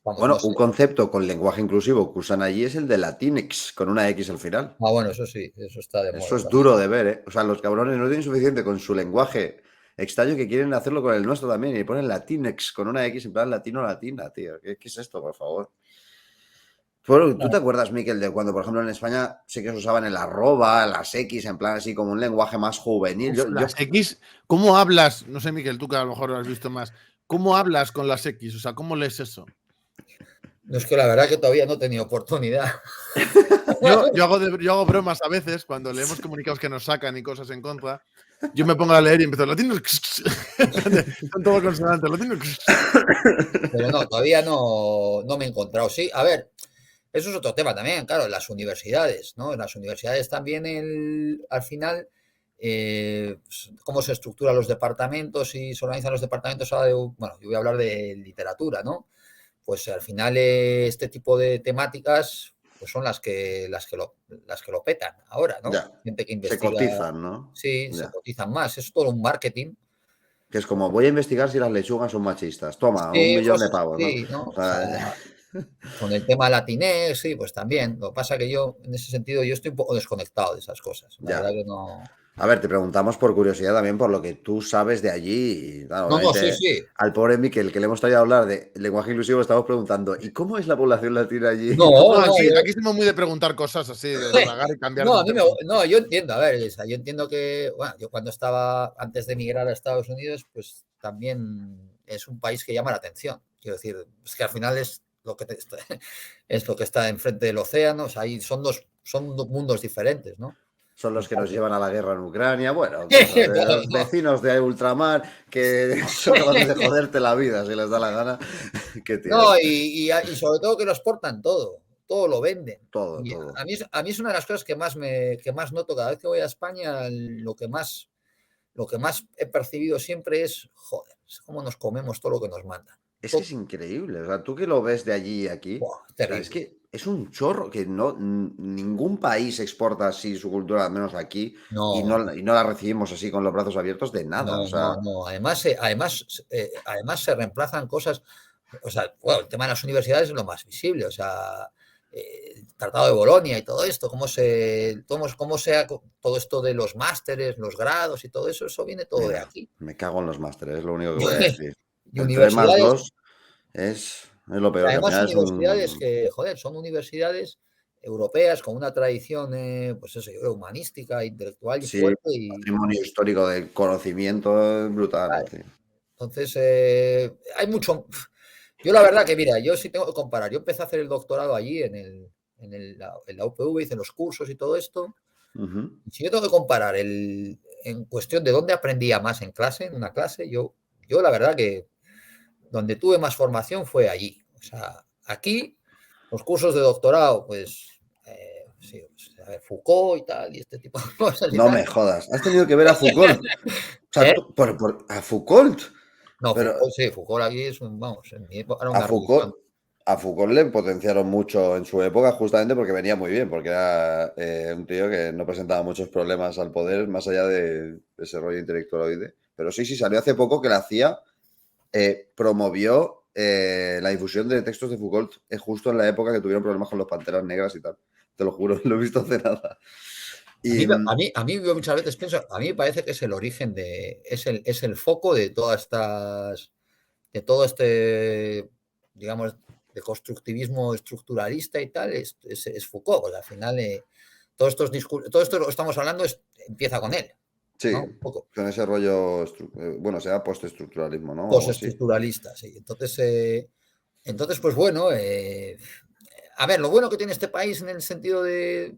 vamos, no Bueno, sé. un concepto con lenguaje inclusivo que usan allí es el de Latinx, con una X al final. Bueno, eso sí, eso está de Eso moda es también. duro de ver, ¿eh? O sea, los cabrones no tienen suficiente con su lenguaje extraño que quieren hacerlo con el nuestro también y ponen Latinx con una X en plan latino-latina, tío. ¿Qué es esto, por favor? Bueno, ¿tú te acuerdas, Miquel, de cuando, por ejemplo, en España sí que se usaban el arroba, las X, en plan así como un lenguaje más juvenil? Uf, las X, ¿cómo hablas? No sé, Miguel, tú que a lo mejor lo has visto más. ¿Cómo hablas con las X? O sea, ¿cómo lees eso? No, es que la verdad que todavía no he tenido oportunidad. Yo hago bromas a veces cuando leemos comunicados que nos sacan y cosas en contra. Yo me pongo a leer y empiezo latino. Son todo consonantes. Latino. Pero no, todavía no me he encontrado. Sí, a ver, eso es otro tema también, claro, en las universidades, ¿no? En las universidades también al final, pues, cómo se estructuran los departamentos y se organizan los departamentos. Bueno, yo voy a hablar de literatura, ¿no? Pues al final este tipo de temáticas pues son las que lo petan ahora, ¿no? Ya, Gente que se investiga, cotizan, ¿no? sí, se Ya. cotizan más. Es todo un marketing. Que es como, voy a investigar si las lechugas son machistas. Toma, un Sí, millón pues de pavos, ¿no? sí, ¿no? O O sea, sea, con el tema latinés, sí, pues también. Lo que pasa que yo, en ese sentido, yo estoy un poco desconectado de esas cosas. La verdad ya. que no. A ver, te preguntamos por curiosidad también por lo que tú sabes de allí. Y, claro, No, no, sí, obviamente, sí. al pobre Miquel, que le hemos traído a hablar de lenguaje inclusivo, estamos preguntando, ¿y cómo es la población latina allí? No, No, no, aquí somos muy de preguntar cosas así, de divagar y cambiar no, de a un mí tema a otro. no, yo entiendo, a ver, Elisa, yo entiendo que, bueno, yo cuando estaba, antes de emigrar a Estados Unidos, pues también es un país que llama la atención. Quiero decir, es que al final es lo que es lo que está enfrente del océano, o sea, ahí son dos mundos diferentes, ¿no? son los que nos llevan a la guerra en Ucrania. Bueno, cosas de los vecinos de ultramar que son capaces de joderte la vida si les da la gana. Qué tío. No, y sobre todo que lo exportan todo lo venden. Todo, Y todo. a mí es una de las cosas que más noto cada vez que voy a España. Lo que más he percibido siempre es, joder, es cómo nos comemos todo lo que nos mandan. Es que es increíble. O sea, tú que lo ves de allí y aquí, Buah, o sea, terrible. es que es un chorro que ningún país exporta así su cultura, al menos aquí, y No, no la recibimos así con los brazos abiertos de nada. O sea, no. Además se reemplazan cosas. O sea, bueno, el tema de las universidades es lo más visible. O sea, el Tratado de Bolonia y todo esto, todo esto de los másteres, los grados y todo eso, eso viene todo de mira, aquí. me cago en los másteres, es lo único que voy a decir. Y El 3 más universidades, 2 es lo peor, que al además final es universidades un... que, joder, son universidades europeas con una tradición, pues eso, yo creo, humanística, intelectual y Sí, fuerte. patrimonio histórico de conocimiento brutal. Tío. Entonces, hay mucho. Yo la verdad que, mira, yo sí tengo que comparar. Yo empecé a hacer el doctorado allí en la UPV, hice los cursos y todo esto. Uh-huh. Si yo tengo que comparar en cuestión de dónde aprendía más en una clase, yo la verdad que donde tuve más formación fue allí. O sea, aquí, los cursos de doctorado, pues, sí, pues, a ver, Foucault y tal, y este tipo de cosas y No tal. me jodas, has tenido que ver a Foucault. O sea, ¿Eh? a Foucault. No, Pero Foucault sí, Foucault aquí es vamos, en mi época era a una religión. Foucault le potenciaron mucho en su época justamente porque venía muy bien, porque era un tío que no presentaba muchos problemas al poder más allá de ese rollo intelectualoide. Pero sí, salió hace poco que la CIA promovió la difusión de textos de Foucault justo en la época que tuvieron problemas con los Panteras Negras y tal. Te lo juro, lo he visto hace nada. Y, A mí yo muchas veces pienso, a mí me parece que es el origen es el foco de todas estas, de todo este, digamos, de constructivismo estructuralista y tal, es Foucault. Pues al final, todos estos discursos, todo esto lo que estamos hablando empieza con él, sí, ¿no? Un poco. con ese rollo, bueno, sea postestructuralismo, ¿no? O algo así. Postestructuralista, sí. Entonces, pues bueno, a ver, lo bueno que tiene este país en el sentido de,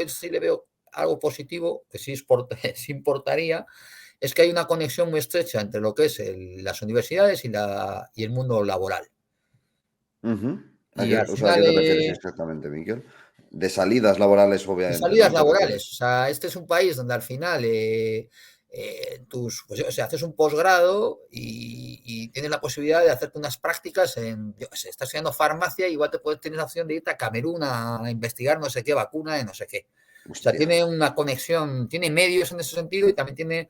sí le veo algo positivo, que sí, sí importaría, es que hay una conexión muy estrecha entre lo que es las universidades y el mundo laboral. Uh-huh. Y al O sea, ¿a final, qué te refieres exactamente, Miquel? De salidas laborales, de obviamente, salidas ¿no? ¿Te laborales. refieres? O sea, este es un país donde al final pues, o sea, haces un posgrado y tienes la posibilidad de hacerte unas prácticas yo qué sé, estás estudiando farmacia, igual tienes la opción de irte a Camerún a investigar no sé qué vacuna de no sé qué. O sea, Hostia. tiene una conexión, tiene medios en ese sentido y también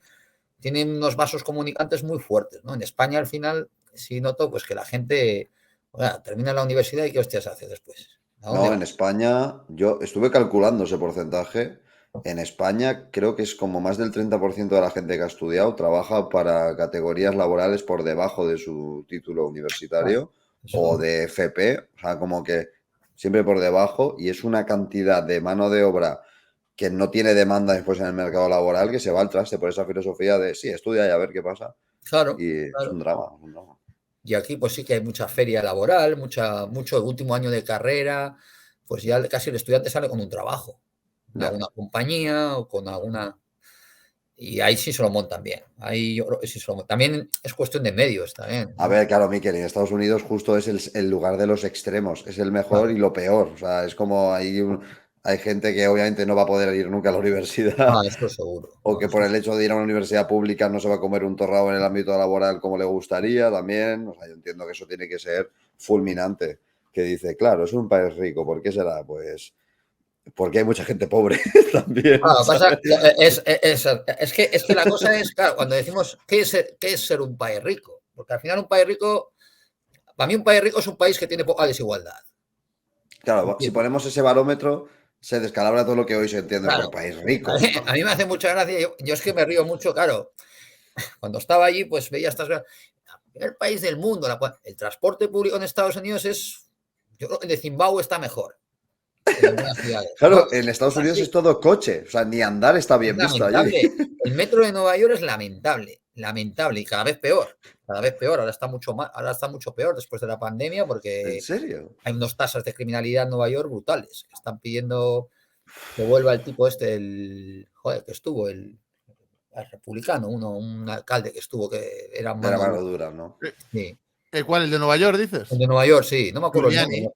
tiene unos vasos comunicantes muy fuertes, ¿no? En España, al final, sí noto pues que la gente, bueno, termina la universidad y ¿qué hostias hace después? ¿A dónde No, en vas? España, yo estuve calculando ese porcentaje. En España creo que es como más del 30% de la gente que ha estudiado trabaja para categorías laborales por debajo de su título Claro, universitario eso o no. de FP, o sea, como que siempre por debajo y es una cantidad de mano de obra que no tiene demanda después en el mercado laboral que se va al traste por esa filosofía de sí, estudia y a ver qué pasa. Claro, Y es claro. un drama, es un drama. Y aquí pues sí que hay mucha feria laboral, mucho el último año de carrera, pues ya casi el estudiante sale con un trabajo, en Ya. alguna compañía o con alguna. Y ahí sí se lo montan bien. Ahí yo creo que sí se lo montan. También es cuestión de medios también, A ¿no? ver, claro, Miquel, en Estados Unidos justo es el lugar de los extremos, es el mejor Claro. y lo peor. O sea, es como hay gente que obviamente no va a poder ir nunca a la universidad Ah, eso seguro. o No, que por el hecho de ir a una universidad pública no se va a comer un torrado en el ámbito laboral como le gustaría también. O sea, yo entiendo que eso tiene que ser fulminante. Que dice, claro, es un país rico, ¿por qué será? Pues porque hay mucha gente pobre también, claro, ¿sabes? es que la cosa es, claro, cuando decimos qué es ser un país rico, porque al final un país rico, para mí un país rico es un país que tiene poca desigualdad. Claro, si ¿Entiendes? ponemos ese barómetro, se descalabra todo lo que hoy se entiende por Claro, país a rico. mí, a mí me hace mucha gracia, yo es que me río mucho, claro, cuando estaba allí, pues veía estas el país del mundo, el transporte público en Estados Unidos yo creo que el de Zimbabue está mejor en algunas ciudades, ¿no? Claro, en Estados Es Unidos es así, todo coche, o sea, ni andar está es bien visto allí. lamentable. El metro de Nueva York es lamentable y cada vez peor, ahora está mucho peor después de la pandemia ¿En porque serio? hay unas tasas de criminalidad en Nueva York brutales, que están pidiendo. que vuelva el tipo este, joder, que estuvo, el republicano, un alcalde que estuvo, que era Era mano mano dura. dura, ¿no? Sí. ¿Cuál? ¿El de Nueva York, El dices? de Nueva York, sí, no me acuerdo el nombre. Giuliani.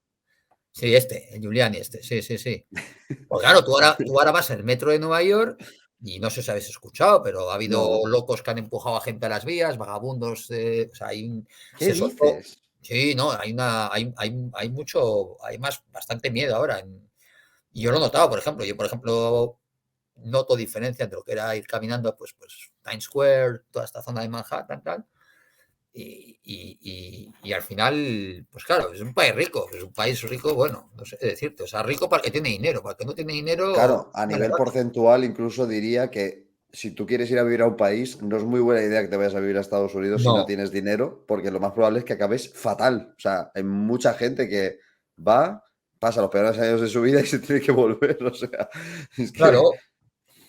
Sí, el Giuliani, sí. Pues claro, tú ahora vas en el metro de Nueva York y no sé si habéis escuchado, pero ha habido No. locos que han empujado a gente a las vías, vagabundos, o sea, ¿Qué se soltó. dices? Sí, no, hay mucho, hay bastante miedo ahora. Y yo lo he notado, por ejemplo, noto diferencia entre lo que era ir caminando, pues Times Square, toda esta zona de Manhattan, tal, y al final, pues claro, es un país rico, bueno, no sé qué decirte, o sea, rico para el que tiene dinero, para el que no tiene dinero, Claro, a vale, nivel vale. porcentual incluso diría que si tú quieres ir a vivir a un país, no es muy buena idea que te vayas a vivir a Estados Unidos si no No, tienes dinero, porque lo más probable es que acabes fatal. O sea, hay mucha gente que va, pasa los peores años de su vida y se tiene que volver. O sea, es que, claro,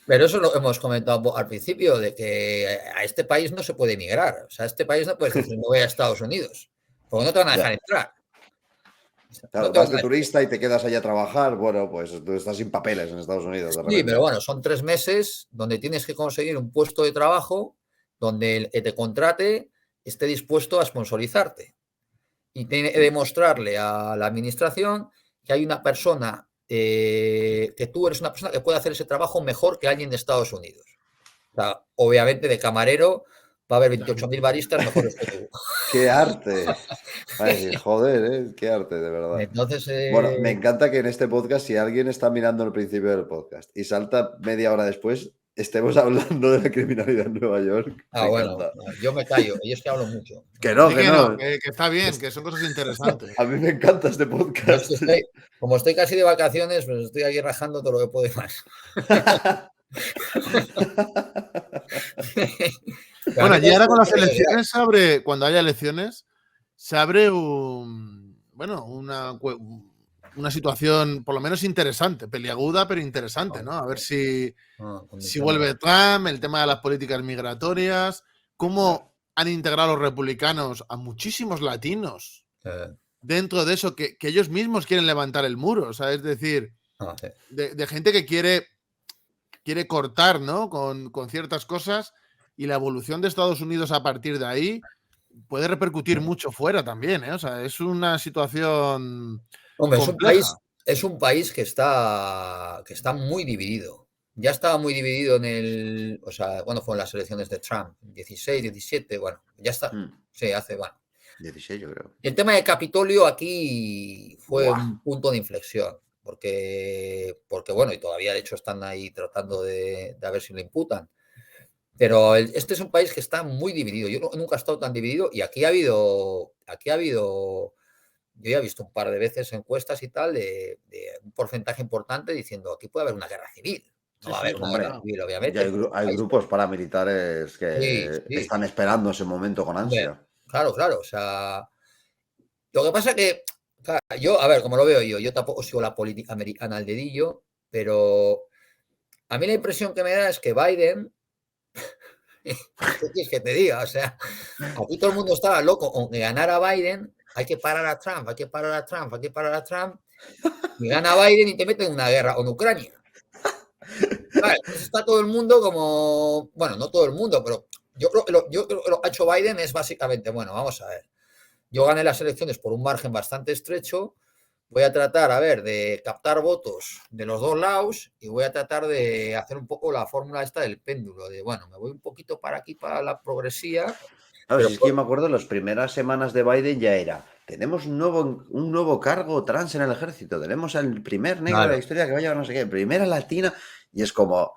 pero eso lo hemos comentado al principio, de que a este país no se puede emigrar, o sea, a este país no puedes decir, me voy a Estados Unidos, porque no te van a dejar ya. entrar, no Claro, te van vas a de dejar. turista y te quedas allá a trabajar, bueno, pues tú estás sin papeles en Estados Unidos de Sí, pero repente. bueno, son 3 meses donde tienes que conseguir un puesto de trabajo donde el que te contrate esté dispuesto a sponsorizarte. Y tiene que Mm. demostrarle a la administración que hay una persona, que tú eres una persona que puede hacer ese trabajo mejor que alguien de Estados Unidos. O sea, obviamente de camarero va a haber 28.000 baristas mejores que tú. ¡Qué arte! Ay, joder, qué arte, de verdad. Entonces, Bueno, me encanta que en este podcast, si alguien está mirando el principio del podcast y salta media hora después, estemos hablando de la criminalidad en Nueva York. Me bueno, encanta. yo me callo, y es que hablo mucho. Que no, Sí que que no. no, que está bien, que son cosas interesantes. A mí me encanta este Yo es que podcast. como estoy casi de vacaciones, pues estoy aquí rajando todo lo que puedo y más. Pero a Bueno, mí me allí ahora gusta con las mucho la idea. elecciones se abre, cuando haya elecciones, se abre bueno, una situación por lo menos interesante, peliaguda, pero interesante, ¿no? A ver Con el si tema vuelve Trump, el tema de las políticas migratorias, Ya. cómo han integrado los republicanos a muchísimos latinos de- dentro de eso, que ellos mismos quieren levantar el muro, o sea, es decir, sí. de gente que quiere cortar, ¿no? Con ciertas cosas, y la evolución de Estados Unidos a partir de ahí puede repercutir mucho fuera también, ¿eh? O sea, es una situación Hombre, compleja. es un país que está muy dividido. Ya estaba muy dividido o sea, cuando fueron las elecciones de Trump, 16, 17, bueno, ya está, Hmm, sí, bueno. 16 yo creo. El tema de Capitolio aquí fue Buah. un punto de inflexión, porque bueno, y todavía de hecho están ahí tratando de ver si lo imputan. Pero este es un país que está muy dividido. Yo nunca he estado tan dividido y yo ya he visto un par de veces encuestas y tal de un porcentaje importante diciendo aquí puede haber una guerra civil. No Sí, va a sí, haber una guerra Hombre, claro. civil, ya obviamente, hay, pero es un hay país. grupos paramilitares Sí, que sí, están esperando ese momento con hombre, ansia. claro. O sea, lo que pasa que, claro, yo, a ver, como lo veo yo tampoco sigo la política americana al dedillo, pero a mí la impresión que me da es que Biden, ¿qué quieres que te diga? O sea, aquí todo el mundo estaba loco con que ganara Biden, hay que parar a Trump, hay que parar a Trump, hay que parar a Trump, y gana Biden y te meten en una guerra con Ucrania. ¿Sabes? Entonces está todo el mundo como, bueno, no todo el mundo, pero yo creo que lo que ha hecho Biden es básicamente, bueno, vamos a ver, yo gané las elecciones por un margen bastante estrecho, voy a tratar, a ver, de captar votos de los dos lados y voy a tratar de hacer un poco la fórmula esta del péndulo, de, bueno, me voy un poquito para aquí, para la progresía, Claro, pero si es que yo me acuerdo, las primeras semanas de Biden ya era, tenemos un nuevo cargo trans en el ejército, tenemos al primer negro de la claro. historia que va a llevar no sé qué, primera latina, y es como,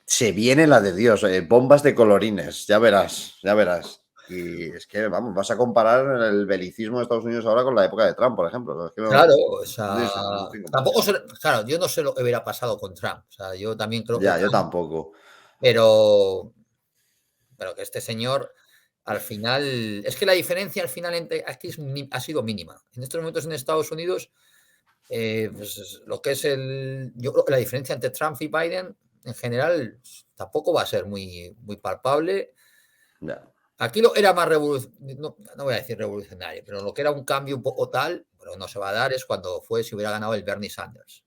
se viene la de Dios, bombas de colorines, ya verás, ya verás. Y es que, vamos, vas a comparar el belicismo de Estados Unidos ahora con la época de Trump, por ejemplo. Es que Claro, o no sea, tiene sentido, no tiene tampoco comparación. sé, claro, yo no sé lo que hubiera pasado con Trump. O sea, yo también creo que Ya, yo Trump, tampoco. pero, pero que este señor al final, es que la diferencia al final aquí ha sido mínima. En estos momentos en Estados Unidos, pues, lo que es yo creo que la diferencia entre Trump y Biden en general tampoco va a ser muy palpable. Ya. Aquí lo era más revolucionario, no voy a decir revolucionario, pero lo que era un cambio un poco tal, pero no se va a dar es cuando si hubiera ganado el Bernie Sanders.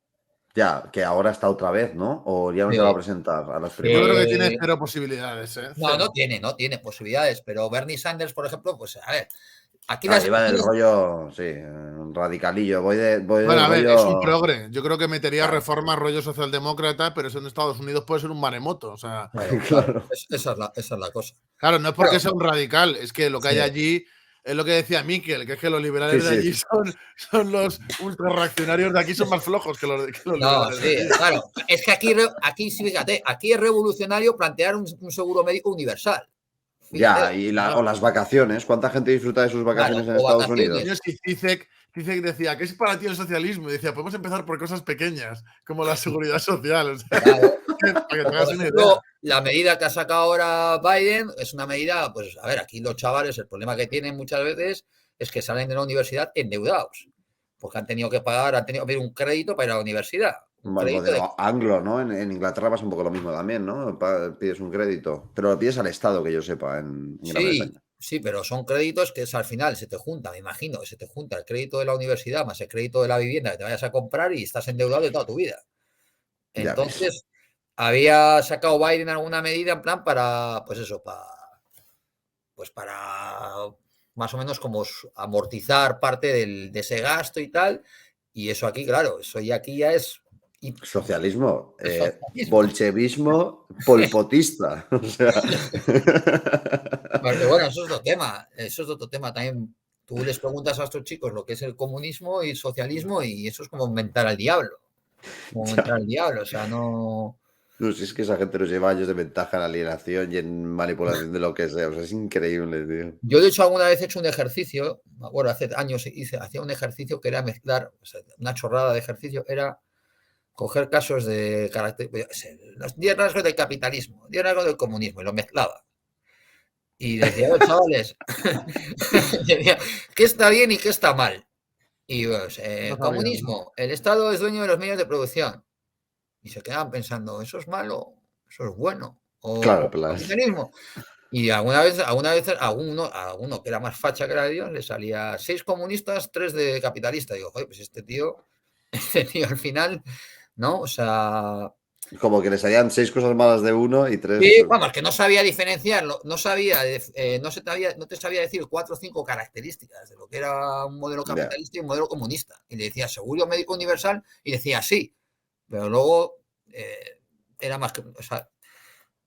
Ya, que ahora está otra vez, ¿no? O ya no se va a presentar a las Yo creo primarias. que tiene cero posibilidades, ¿eh? No, Cero. no tiene posibilidades, pero Bernie Sanders, por ejemplo, pues a ver, aquí Ah, las iba del elecciones, rollo, sí, radicalillo. Voy Bueno, del a ver, es un rollo. progre. Yo creo que metería Claro, reformas rollo socialdemócrata, pero eso en Estados Unidos puede ser un maremoto. O sea, claro, claro. esa es la cosa. claro, no es porque Claro, sea un radical, es que lo que sí, hay allí es lo que decía Miquel, que es que los Sí, liberales de sí. allí son los ultrarreaccionarios de aquí, son más flojos que los no, liberales de sí, allí. claro, es que aquí sí, fíjate, aquí es revolucionario plantear un seguro médico universal, Ya, fíjate, o las vacaciones. ¿Cuánta gente disfruta de sus claro, vacaciones en o Estados Unidos? vacaciones, Coño, si Zizek decía, ¿qué es para ti el socialismo? Y decía, podemos empezar por cosas pequeñas, como la seguridad social. O sea, claro. para que te O, por hagas una idea. ejemplo, la medida que ha sacado ahora Biden es una medida, pues, a ver, aquí los chavales, el problema que tienen muchas veces es que salen de la universidad endeudados, porque han tenido que pagar, han tenido que pedir un crédito para ir a la universidad, un crédito de... Modelo anglo, ¿no? En Inglaterra pasa un poco lo mismo también, ¿no? Pides un crédito, pero lo pides al Estado, que yo sepa, en Gran Sí, Bretaña. sí, pero son créditos que es, al final se te junta, me imagino, que se te junta el crédito de la universidad más el crédito de la vivienda que te vayas a comprar y estás endeudado de toda tu vida. Ya ves. Entonces, había sacado Biden alguna medida en plan para, pues eso, para más o menos como amortizar parte de ese gasto y tal. Y eso aquí, claro, eso ya aquí ya es Socialismo, socialismo. bolchevismo polpotista. O sea. Porque bueno, eso es otro tema. Eso es otro tema. También tú les preguntas a estos chicos lo que es el comunismo y el socialismo y eso es como mentar al diablo. Como mentar Ya. al diablo. O sea, no. No, si es que esa gente nos lleva años de ventaja en alienación y en manipulación de lo que sea. O sea, es increíble, tío. Yo, de hecho, alguna vez he hecho un ejercicio, bueno, hace años hacía un ejercicio que era mezclar, o sea, una chorrada de ejercicio, era coger casos de carácter, los 10 rasgos del capitalismo, 10 rasgos del comunismo, y lo mezclaba. Y decía, chavales, decía, ¿qué está bien y qué está mal? Y pues, No sabían, ¿no? comunismo, el Estado es dueño de los medios de producción. Y se quedaban pensando, ¿eso es malo? ¿Eso es bueno? Claro, ¿O plan. capitalismo? Y alguno que era más facha que era de Dios, le salía 6 comunistas, 3 de capitalistas. Digo, joder, pues este tío al final, ¿no? O sea, Como que le salían 6 cosas malas de uno y tres. sí, vamos, que no sabía diferenciarlo, no sabía, no te sabía decir 4 o 5 características de lo que era un modelo Ya, capitalista y un modelo comunista. Y le decía seguro médico universal y decía sí, pero luego era más que, o sea,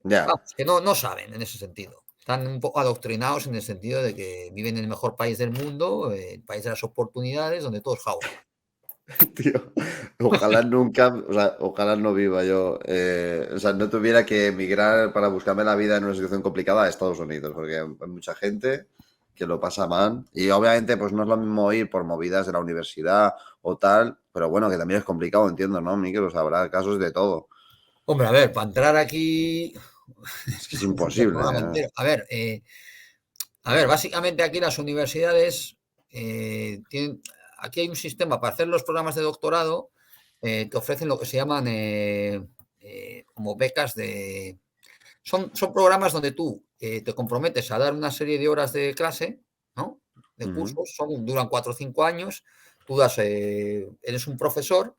ya. vamos, que no saben en ese sentido. Están un poco adoctrinados en el sentido de que viven en el mejor país del mundo, el país de las oportunidades, donde todo es jauja. Tío, ojalá nunca, o sea, ojalá no viva yo, o sea, no tuviera que emigrar para buscarme la vida en una situación complicada a Estados Unidos, porque hay mucha gente que lo pasa mal y obviamente pues no es lo mismo ir por movidas de la universidad o tal, pero bueno, que también es complicado, entiendo, ¿no, Miquel? O sea, habrá casos de todo. Hombre, a ver, para entrar aquí, Es que es un imposible, programa ¿eh? entero. A ver, básicamente aquí las universidades tienen, aquí hay un sistema para hacer los programas de doctorado, te ofrecen lo que se llaman como becas de... Son programas donde tú te comprometes a dar una serie de horas de clase, ¿no? De Ujú. cursos, duran 4 o 5 años, tú das, eres un profesor,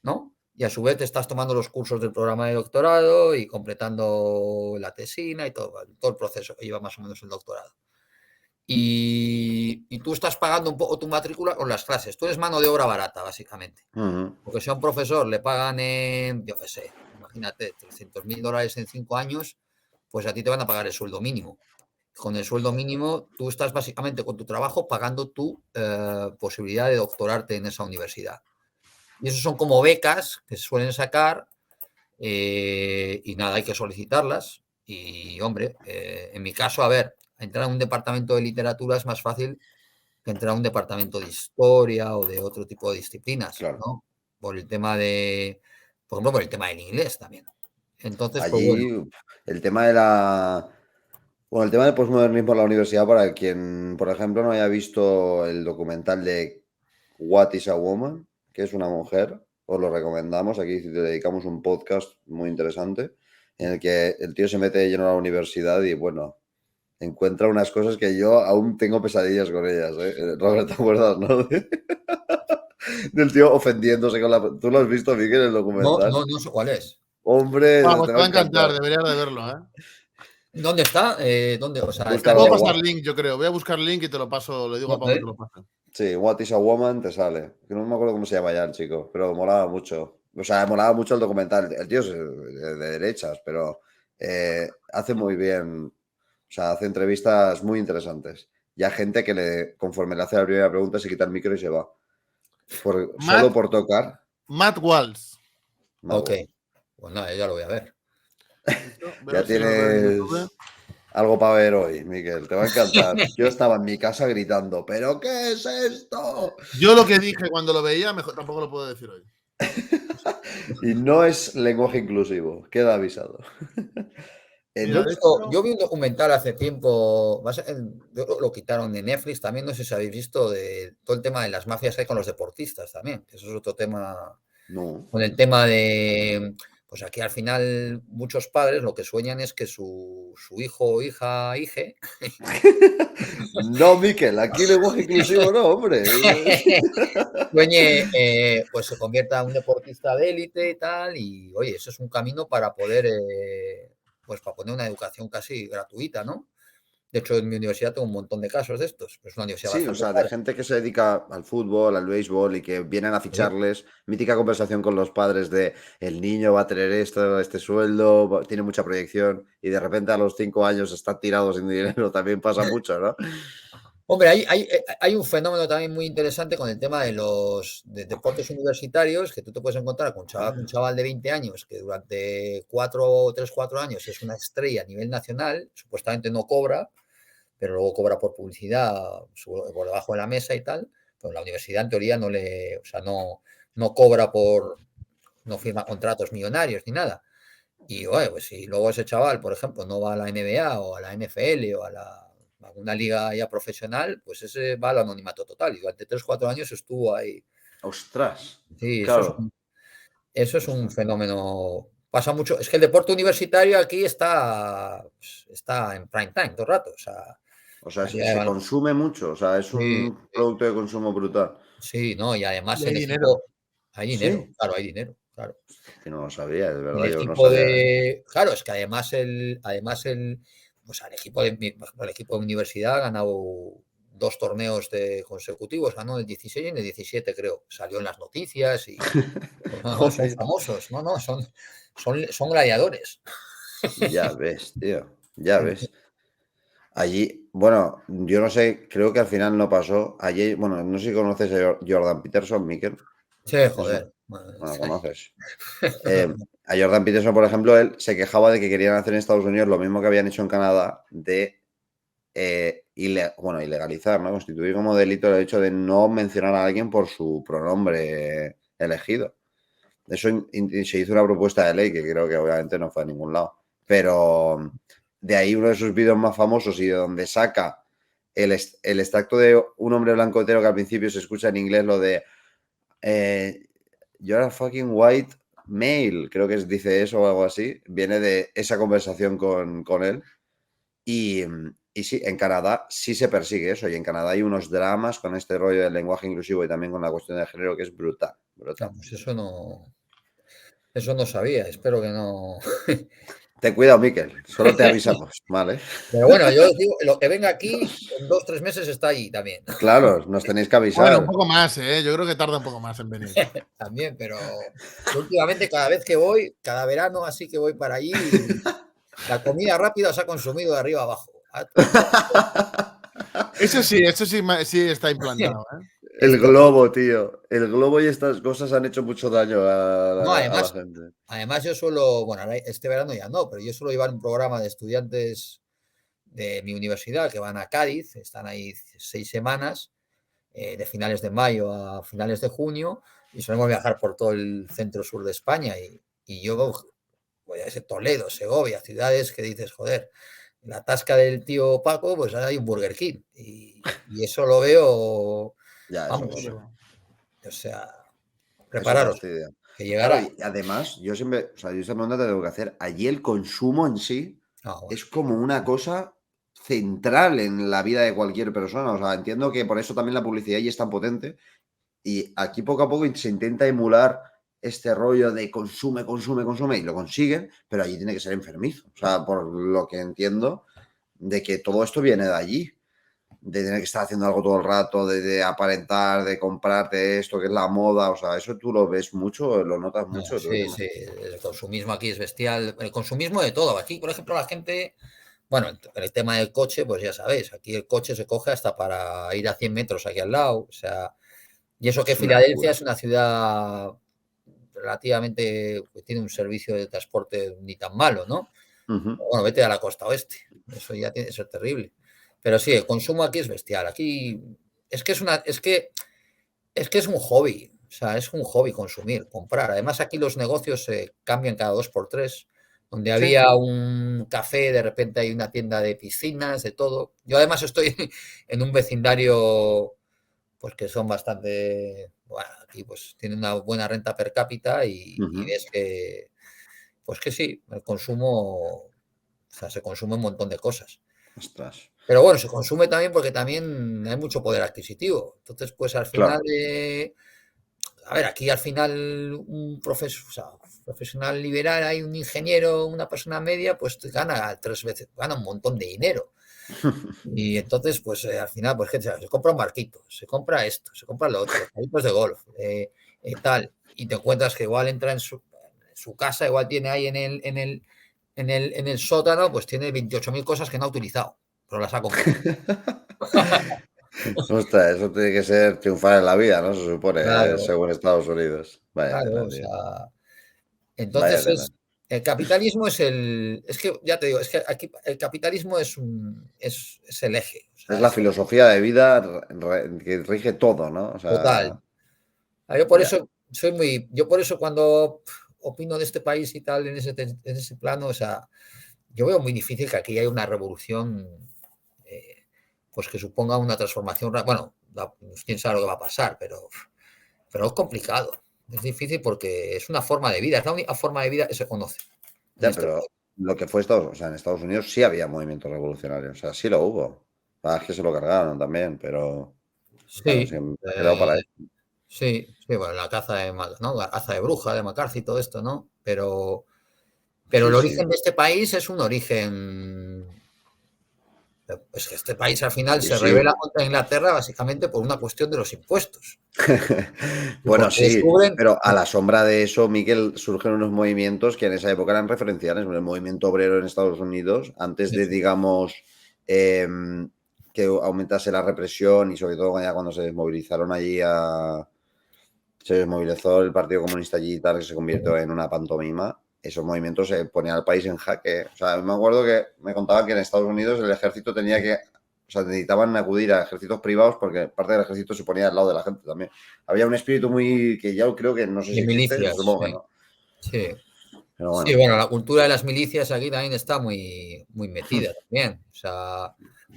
¿no? Y a su vez te estás tomando los cursos del programa de doctorado y completando la tesina y todo el proceso que lleva más o menos el doctorado. Y tú estás pagando un poco tu matrícula con las clases. Tú eres mano de obra barata, básicamente. Ujú. Porque si a un profesor le pagan, yo qué sé, imagínate, $300.000 en 5 años, pues a ti te van a pagar el sueldo mínimo. Con el sueldo mínimo, tú estás básicamente con tu trabajo pagando tu posibilidad de doctorarte en esa universidad. Y eso son como becas que se suelen sacar y nada, hay que solicitarlas. Y hombre, en mi caso, a ver, entrar a un departamento de literatura es más fácil que entrar a un departamento de historia o de otro tipo de disciplinas, Claro. ¿no? Por el tema por ejemplo, por el tema del inglés también. Entonces, pues bueno, Allí el tema de la... Bueno, el tema del posmodernismo en la universidad, para quien, por ejemplo, no haya visto el documental de What is a Woman, que es una mujer, os lo recomendamos. Aquí te dedicamos un podcast muy interesante en el que el tío se mete de lleno a la universidad y, bueno, encuentra unas cosas que yo aún tengo pesadillas con ellas, ¿eh? Robert, ¿te acuerdas, no? Del tío ofendiéndose con la... ¿Tú lo has visto, Miguel, el No, documental? no sé cuál es. Hombre, Vamos, te te va va a a encantar, encantar. deberías de verlo, ¿eh? ¿Dónde está? ¿Dónde? O sea, Te está Búscalo. puedo en pasar What... link, yo creo. Voy a buscar link y te lo paso, le digo a Pau que te ¿dónde? lo pase. Sí, What is a Woman te sale. Que no me acuerdo cómo se llama ya el chico, pero molaba mucho. O sea, molaba mucho el documental. El tío es de derechas, pero hace muy bien. O sea, hace entrevistas muy interesantes. Y hay gente que conforme le hace la primera pregunta, se quita el micro y se va. Solo Matt, por tocar. Matt Walsh. Ok. Mago. Pues nada, ya lo voy a ver. Listo, voy a Ya ver si lo veo en YouTube. tienes algo para ver hoy, Miguel. Te va a encantar. Yo estaba en mi casa gritando, ¿pero qué es esto? Yo lo que dije cuando lo veía, mejor tampoco lo puedo decir hoy. Y no es lenguaje inclusivo, queda avisado. Mira, Yo, de hecho, yo vi un documental hace tiempo, lo quitaron de Netflix, también no sé si habéis visto de todo el tema de las mafias que hay con los deportistas también, que eso es otro tema, No. con el tema de, pues aquí al final muchos padres lo que sueñan es que su hijo o hije No, Miquel, aquí lenguaje inclusivo no, hombre. sueñe, pues se convierta en un deportista de élite y tal, y oye, eso es un camino para poder, pues para poner una educación casi gratuita, ¿no? De hecho, en mi universidad tengo un montón de casos de estos. Es una universidad Sí, o bastante sea, de cara. gente que se dedica al fútbol, al béisbol y que vienen a Sí. ficharles. Mítica conversación con los padres de el niño va a tener esto, este sueldo, tiene mucha proyección y de repente a los 5 años está tirado sin dinero. También pasa mucho, ¿no? Hombre, hay un fenómeno también muy interesante con el tema de los deportes universitarios, que tú te puedes encontrar con un chaval de 20 años que durante 4 años es una estrella a nivel nacional, supuestamente no cobra, pero luego cobra por publicidad por debajo de la mesa y tal. Pero la universidad en teoría o sea, no cobra no firma contratos millonarios ni nada. Y oye, pues si luego ese chaval, por ejemplo, no va a la NBA o a la NFL o a alguna liga ya profesional, pues ese va al anonimato total. Y durante 3 o 4 años estuvo ahí. Ostras, Sí, claro. eso es un Ostras. fenómeno. Pasa mucho. Es que el deporte universitario aquí está en prime time todo el rato. O sea, O sea, aquí se consume mucho, o sea, es sí, un producto de consumo brutal. sí, no, y además y hay el dinero. equipo, hay dinero, Sí, claro, hay dinero, claro. que no lo sabía, es El verdad, yo no equipo sabía, ¿eh? claro, es que pues el equipo por ejemplo, el equipo de universidad ha ganado 2 torneos consecutivos, ganó el 16 y en el 17 creo, salió en las noticias y pues no, son Joder, famosos, son gladiadores. ya ves, tío, ya ves. Allí, bueno, yo no sé, creo que al final no pasó. Allí, bueno, no sé si conoces a Jordan Peterson, Mikel. Sí, Eso, joder. bueno, conoces. A Jordan Peterson, por ejemplo, él se quejaba de que querían hacer en Estados Unidos lo mismo que habían hecho en Canadá, de ilegalizar, ¿no? Constituir como delito el hecho de no mencionar a alguien por su pronombre elegido. Eso se hizo una propuesta de ley que creo que obviamente no fue a ningún lado. Pero de ahí uno de sus vídeos más famosos y de donde saca el extracto de un hombre blanco hetero que al principio se escucha en inglés lo de you're a fucking white male, creo que dice eso o algo así, viene de esa conversación con él. Y sí, en Canadá sí se persigue eso, y en Canadá hay unos dramas con este rollo del lenguaje inclusivo y también con la cuestión de género que es brutal, brutal. Pues eso no sabía, espero que no. Ten cuidado, Miquel, solo te avisamos, ¿vale? Pero bueno, yo os digo, lo que venga aquí, en 2 o 3 meses está allí también. Claro, nos tenéis que Bueno, un avisar. poco más, ¿eh? Yo creo que tarda un poco más en venir. También, pero últimamente cada vez que voy, cada verano así que voy para allí, la comida rápida se ha consumido de arriba abajo. Eso sí, sí está implantado, ¿eh? El Esto, globo, tío. El globo y estas cosas han hecho mucho daño a no, la gente. además yo suelo, bueno, ahora este verano ya no, pero yo suelo llevar un programa de estudiantes de mi universidad que van a Cádiz, están ahí 6 semanas, de finales de mayo a finales de junio, y solemos viajar por todo el centro sur de España y yo voy a ese Toledo, Segovia, ciudades que dices, joder, en la tasca del tío Paco, pues hay un Burger King. Y eso lo veo, Ya, es vamos, horroroso. o sea, Eso prepararos, fastidia. que Claro, llegará. y además, yo siempre, o sea, yo esta pregunta te tengo que hacer. Allí el consumo en sí Bueno, es como una cosa central en la vida de cualquier persona. O sea, entiendo que por eso también la publicidad allí es tan potente Y aquí poco a poco se intenta emular este rollo de consume y lo consiguen, pero allí tiene que ser enfermizo. O sea, por lo que entiendo, de que todo esto viene de allí, de tener que estar haciendo algo todo el rato, de aparentar, de comprarte esto, que es la moda. O sea, eso tú lo ves mucho, lo notas mucho. Sí, sí, el consumismo aquí es bestial. El consumismo de todo. Aquí, por ejemplo, la gente, bueno, el tema del coche, pues ya sabéis, aquí el coche se coge hasta para ir a 100 metros aquí al lado. O sea, y eso que Es una Filadelfia locura. es una ciudad relativamente, que tiene un servicio de transporte ni tan malo, ¿no? Ujú. Bueno, vete a la costa oeste. Eso ya tiene que ser terrible. Pero sí, el consumo aquí es bestial. Aquí es que es un hobby. O sea, es un hobby consumir, comprar. Además, aquí los negocios se cambian cada 2 por 3. Donde Sí. había un café, de repente hay una tienda de piscinas, de todo. Yo además estoy en un vecindario, pues que son bastante, bueno, aquí pues tienen una buena renta per cápita y Ujú. ves que, pues que sí, el consumo, o sea, se consume un montón de cosas. Ostras. Pero bueno, se consume también porque también hay mucho poder adquisitivo. Entonces, pues al final, Claro. a ver, aquí al final o sea, profesional liberal, hay un ingeniero, una persona media, pues gana 3 veces, gana un montón de dinero. Y entonces, pues al final, pues gente se compra un barquito, se compra esto, se compra lo otro, carritos de golf, tal. Y te encuentras que igual entra en su casa, igual tiene ahí en el sótano, pues tiene 28.000 cosas que no ha utilizado, pero las ha comprado. Ostras, eso tiene que ser triunfar en la vida, ¿no? Se supone, Claro, según Estados Unidos. Vaya claro, tela, o tío. sea, Vaya entonces tela. el capitalismo es que ya te digo, es que aquí el capitalismo es el eje, o Es sea, la es filosofía de vida que rige todo, ¿no? O total. sea, Yo por ya. eso yo por eso cuando opino de este país y tal en ese plano, o sea, yo veo muy difícil que aquí haya una revolución, eh, pues que suponga una transformación, bueno, quién sabe lo que va a pasar, pero es complicado, es difícil porque es una forma de vida, es la única forma de vida que se conoce en Ya, este país. pero lo que fue Estados, o sea, en Estados Unidos sí había movimientos revolucionarios, o sea, sí lo hubo. Ah, es que se lo cargaron también, pero bueno, Sí, se han quedado para eso. sí, sí, bueno, la caza ¿no? La caza de bruja, de McCarthy, todo esto, ¿no? Pero Sí, el sí, origen de este país es un origen. Pues que este país al final sí, se sí. rebela contra Inglaterra básicamente por una cuestión de los impuestos. Y Bueno, porque sí, descubren. pero a la sombra de eso, Miquel, surgen unos movimientos que en esa época eran referenciales. El movimiento obrero en Estados Unidos, antes Sí, de, sí, digamos, que aumentase la represión y sobre todo ya cuando se desmovilizaron allí se desmovilizó el Partido Comunista allí y tal, que se convirtió en una pantomima. Esos movimientos ponían al país en jaque. O sea, me acuerdo que me contaban que en Estados Unidos el ejército tenía que, o sea, necesitaban acudir a ejércitos privados porque parte del ejército se ponía al lado de la gente también. Había un espíritu muy que ya creo que no sé si de existe, milicias, supongo que sí. no. Sí, Pero sí, bueno, bueno, la cultura de las milicias aquí también está muy, muy metida también. O sea,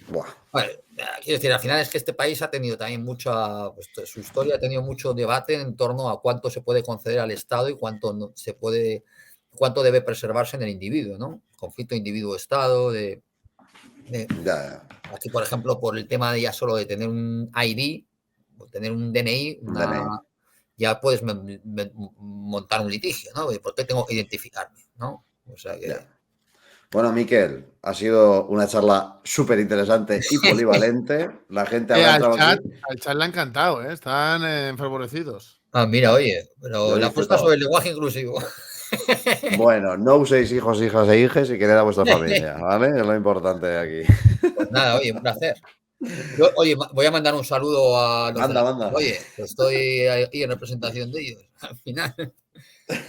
buah. bueno, quiero decir, al final es que este país ha tenido también pues, su historia ha tenido mucho debate en torno a cuánto se puede conceder al Estado y cuánto no se puede, cuánto debe preservarse en el individuo, ¿no? Conflicto individuo-Estado, de Ya, ya. aquí, por ejemplo, por el tema de ya solo de tener un ID, o tener un DNI, Un DNI. ya puedes montar un litigio, ¿no? De por qué tengo que identificarme, ¿no? O sea Ya. que. Bueno, Miquel, ha sido una charla súper interesante y polivalente. La gente habrá entrado aquí. Al chat le ha encantado, ¿eh? Están enfervorecidos. Mira, oye, Yo pero he la apuesta sobre disfrutado. el lenguaje inclusivo. Bueno, no uséis hijos, hijas e hijes y quered a vuestra familia, ¿vale? Es lo importante aquí. Pues nada, oye, un placer. Yo, oye, voy a mandar un saludo a los de Manda, la. manda. Oye, que estoy ahí en representación de ellos. Al final,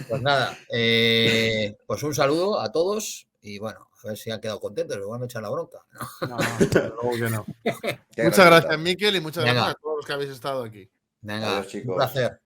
pues nada, pues un saludo a todos y bueno, a ver si han quedado contentos, igual me echan la bronca. No, desde luego que no. Qué gran Muchas gracias, invitado. Miquel, y muchas gracias Venga, a todos los que habéis estado aquí. venga, Adiós, un chicos. placer.